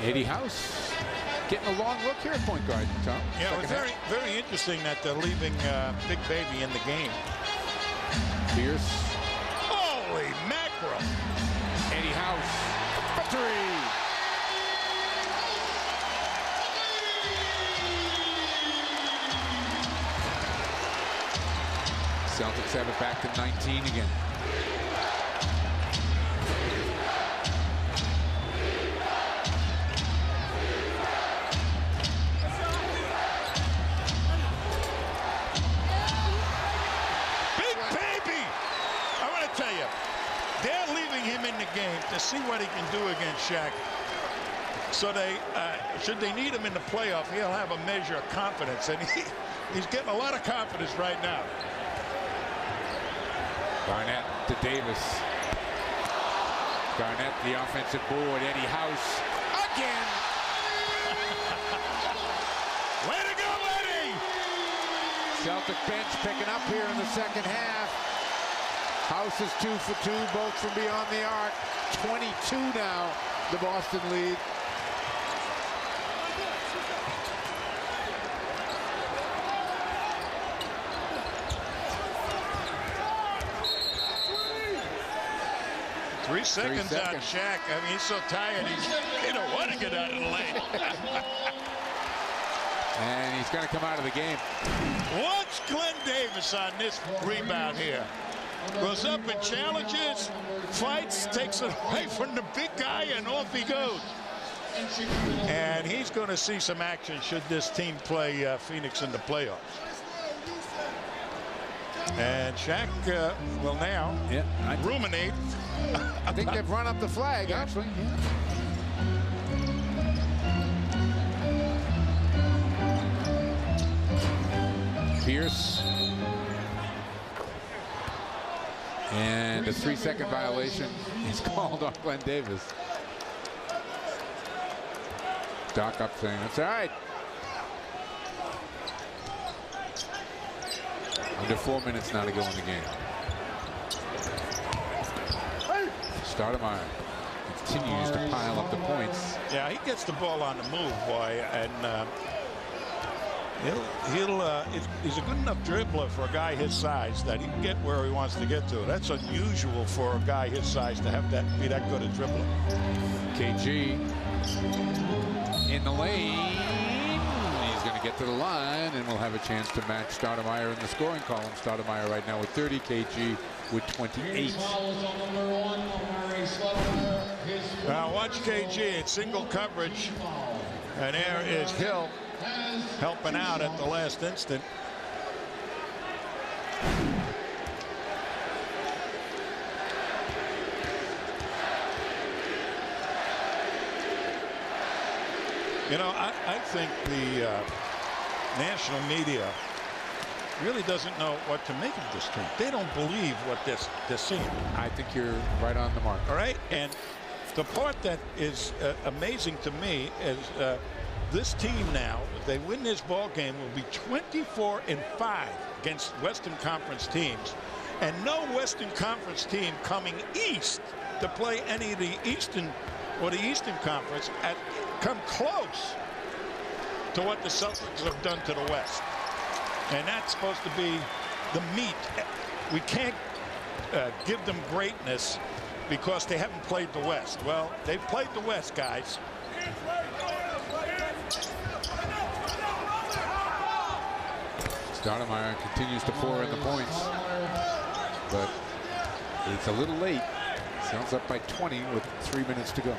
Eddie House getting a long look here at point guard, Tom. Yeah, it was very interesting that they're leaving Big Baby in the game. Pierce. Holy mackerel. Eddie House. For 3. Celtics have it back to 19 again. Big Baby! I want to tell you, they're leaving him in the game to see what he can do against Shaq. So they, should they need him in the playoff, he'll have a measure of confidence, and he's getting a lot of confidence right now. Garnett to Davis. Garnett, the offensive board. Eddie House again. Way to go, Eddie! Celtic bench picking up here in the second half. House is 2 for 2, both from beyond the arc. 22 now, the Boston lead. Three seconds on Shaq. I mean, he's so tired. He don't want to get out of the lane. And he's going to come out of the game. Watch Glenn Davis on this rebound here. Goes up and challenges, fights, takes it away from the big guy, and off he goes. And he's going to see some action should this team play Phoenix in the playoffs. And Shaq will now ruminate. I think they've run up the flag, actually. Pierce. And a 3-second violation is called on Glenn Davis. Doc up saying, that's all right. Under 4 minutes now to go in the game. Stoudemire continues to pile up the points. Yeah, he gets the ball on the move, boy, and he's a good enough dribbler for a guy his size that he can get where he wants to get to. That's unusual for a guy his size to have be that good a dribbler. KG in the lane. He's going to get to the line, and we'll have a chance to match Stoudemire in the scoring column. Stoudemire right now with 30, KG with 28. Now watch KG. It's single coverage, and there is Hill helping out at the last instant. You know, I think the national media really doesn't know what to make of this team. They don't believe what they're seeing. I think you're right on the mark. All right, and the part that is amazing to me is this team now, if they win this ball game, will be 24-5 against Western Conference teams, and no Western Conference team coming east to play any of the Eastern or the Eastern Conference come close to what the Celtics have done to the West. And that's supposed to be the meat. We can't give them greatness because they haven't played the West. Well, they've played the West, guys. Stoudemire continues to pour in the points, but it's a little late. Sounds up by 20 with 3 minutes to go.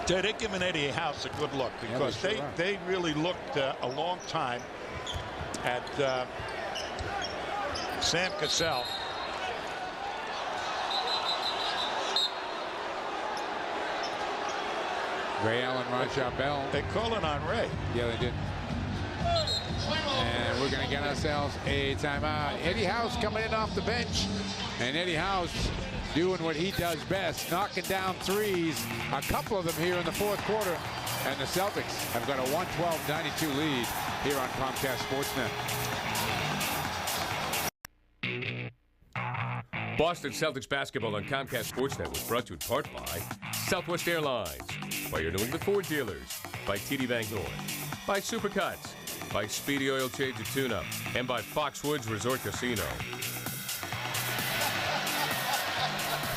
They're giving Eddie House a good look because they really looked a long time at Sam Cassell. Ray Allen, Raja Bell. They call it on Ray. Yeah, they did. And we're going to get ourselves a timeout. Eddie House coming in off the bench. And Eddie House doing what he does best, knocking down threes. A couple of them here in the fourth quarter. And the Celtics have got a 112-92 lead here on Comcast Sportsnet. Boston Celtics basketball on Comcast Sportsnet was brought to you in part by Southwest Airlines, by your New England Ford dealers, by TD Bank North, by Supercuts, by Speedy Oil Change and Tune-Up, and by Foxwoods Resort Casino.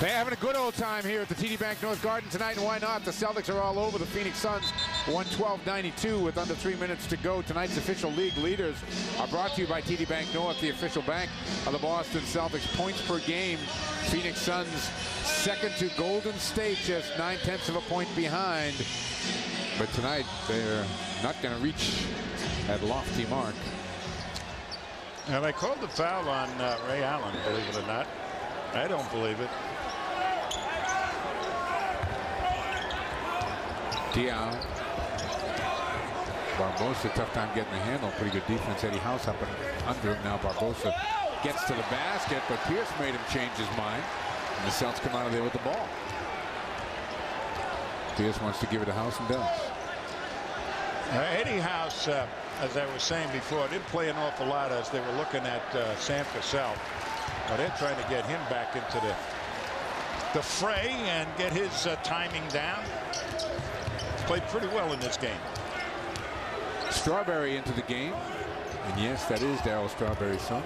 They're having a good old time here at the TD Bank North Garden tonight, and why not? The Celtics are all over the Phoenix Suns, 112-92 with under 3 minutes to go. Tonight's official league leaders are brought to you by TD Bank North, the official bank of the Boston Celtics. Points per game, Phoenix Suns second to Golden State, just 9/10 of a point behind. But tonight, they're not going to reach that lofty mark. Now, they called the foul on Ray Allen, believe it or not. I don't believe it. Diao. Barbosa, tough time getting the handle. Pretty good defense. Eddie House up and under him now. Barbosa gets to the basket, but Pierce made him change his mind. And the Celtics come out of there with the ball. Pierce wants to give it to House and does. Eddie House, as I was saying before, didn't play an awful lot as they were looking at Sam Cassell. They're trying to get him back into the the fray and get his timing down. Played pretty well in this game. Strawberry into the game. And yes, that is Darryl Strawberry's son.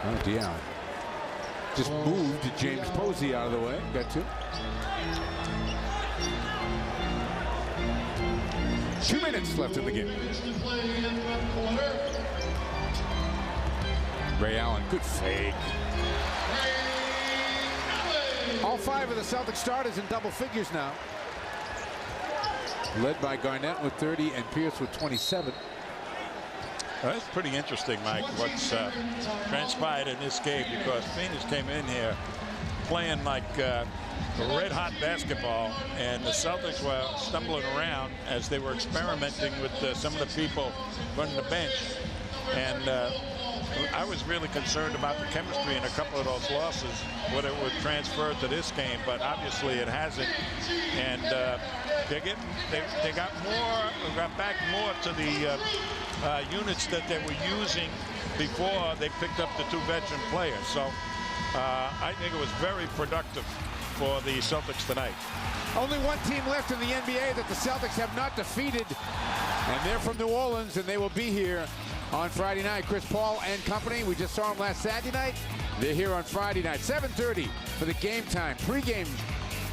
Oh, Dion. Just moved James Posey out of the way. Got 2. 2 minutes left in the game. Ray Allen, good fake. All 5 of the Celtics starters in double figures now. Led by Garnett with 30 and Pierce with 27. That's pretty interesting, Mike, what's transpired in this game, because Phoenix came in here playing like red-hot basketball, and the Celtics were stumbling around as they were experimenting with some of the people running the bench. And I was really concerned about the chemistry in a couple of those losses, whether it would transfer to this game, but obviously it hasn't. And they got back more to the units that they were using before they picked up the 2 veteran players. So I think it was very productive for the Celtics tonight. Only one team left in the NBA that the Celtics have not defeated, and they're from New Orleans, and they will be here on Friday night. Chris Paul and company. We just saw them last Saturday night. They're here on Friday night. 7:30 for the game time. Pre-game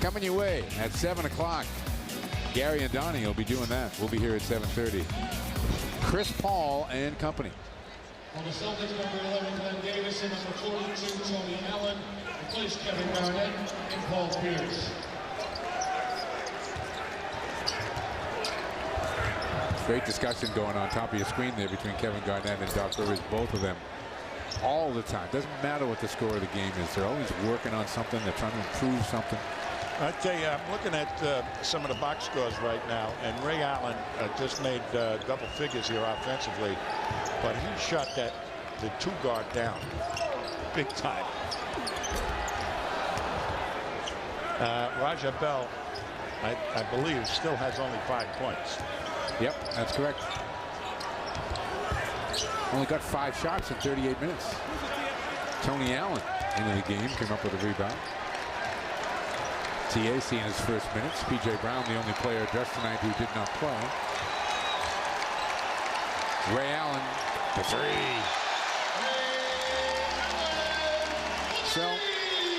coming your way at 7 o'clock. Gary and Donnie will be doing that. We'll be here at 7:30. Chris Paul and company. On the Celtics, number 11, Glenn Davis, and number 42, Tony Allen, replaced Kevin Garnett and Paul Pierce. Great discussion going on top of your screen there between Kevin Garnett and Doc Rivers, both of them, all the time. Doesn't matter what the score of the game is. They're always working on something. They're trying to improve something. I tell you, I'm looking at some of the box scores right now, and Ray Allen just made double figures here offensively, but he shot the 2 guard down big time. Raja Bell, I believe, still has only 5 points. Yep, that's correct. Only got 5 shots in 38 minutes. Tony Allen into the game, came up with a rebound. TAC in his first minutes. P.J. Brown, the only player dressed tonight who did not play. Ray Allen, the 3. So,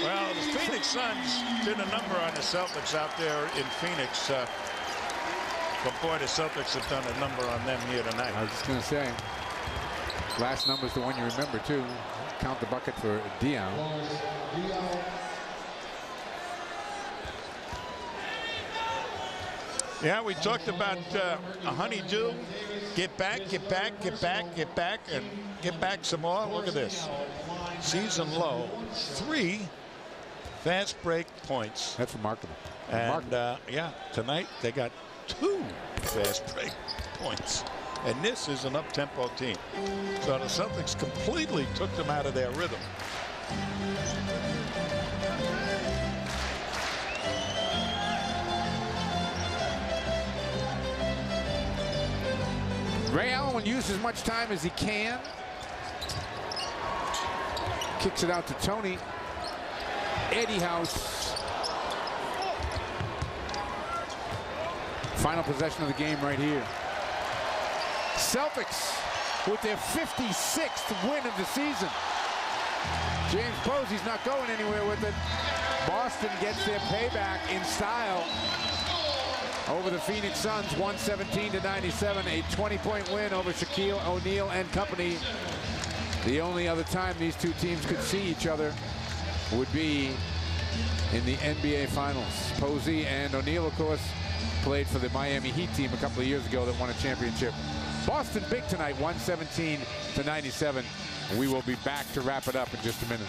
well, the Phoenix Suns did a number on the Celtics out there in Phoenix. But boy, the Celtics have done a number on them here tonight. I was just going to say, last number's the one you remember too. Count the bucket for Dion. Yeah, we talked about a honeydew. Get back, get back, get back, get back, and get back some more. Look at this. Season low. 3 fast break points. That's remarkable. And yeah, tonight they got 2 fast break points. And this is an up-tempo team. So the Celtics completely took them out of their rhythm. Ray Allen will use as much time as he can. Kicks it out to Tony. Eddie House. Final possession of the game right here. Celtics with their 56th win of the season. James Posey's not going anywhere with it. Boston gets their payback in style over the Phoenix Suns, 117-97, a 20-point win over Shaquille O'Neal and company. The only other time these two teams could see each other would be in the NBA Finals. Posey and O'Neal, of course, played for the Miami Heat team a couple of years ago that won a championship. Boston big tonight, 117-97. We will be back to wrap it up in just a minute.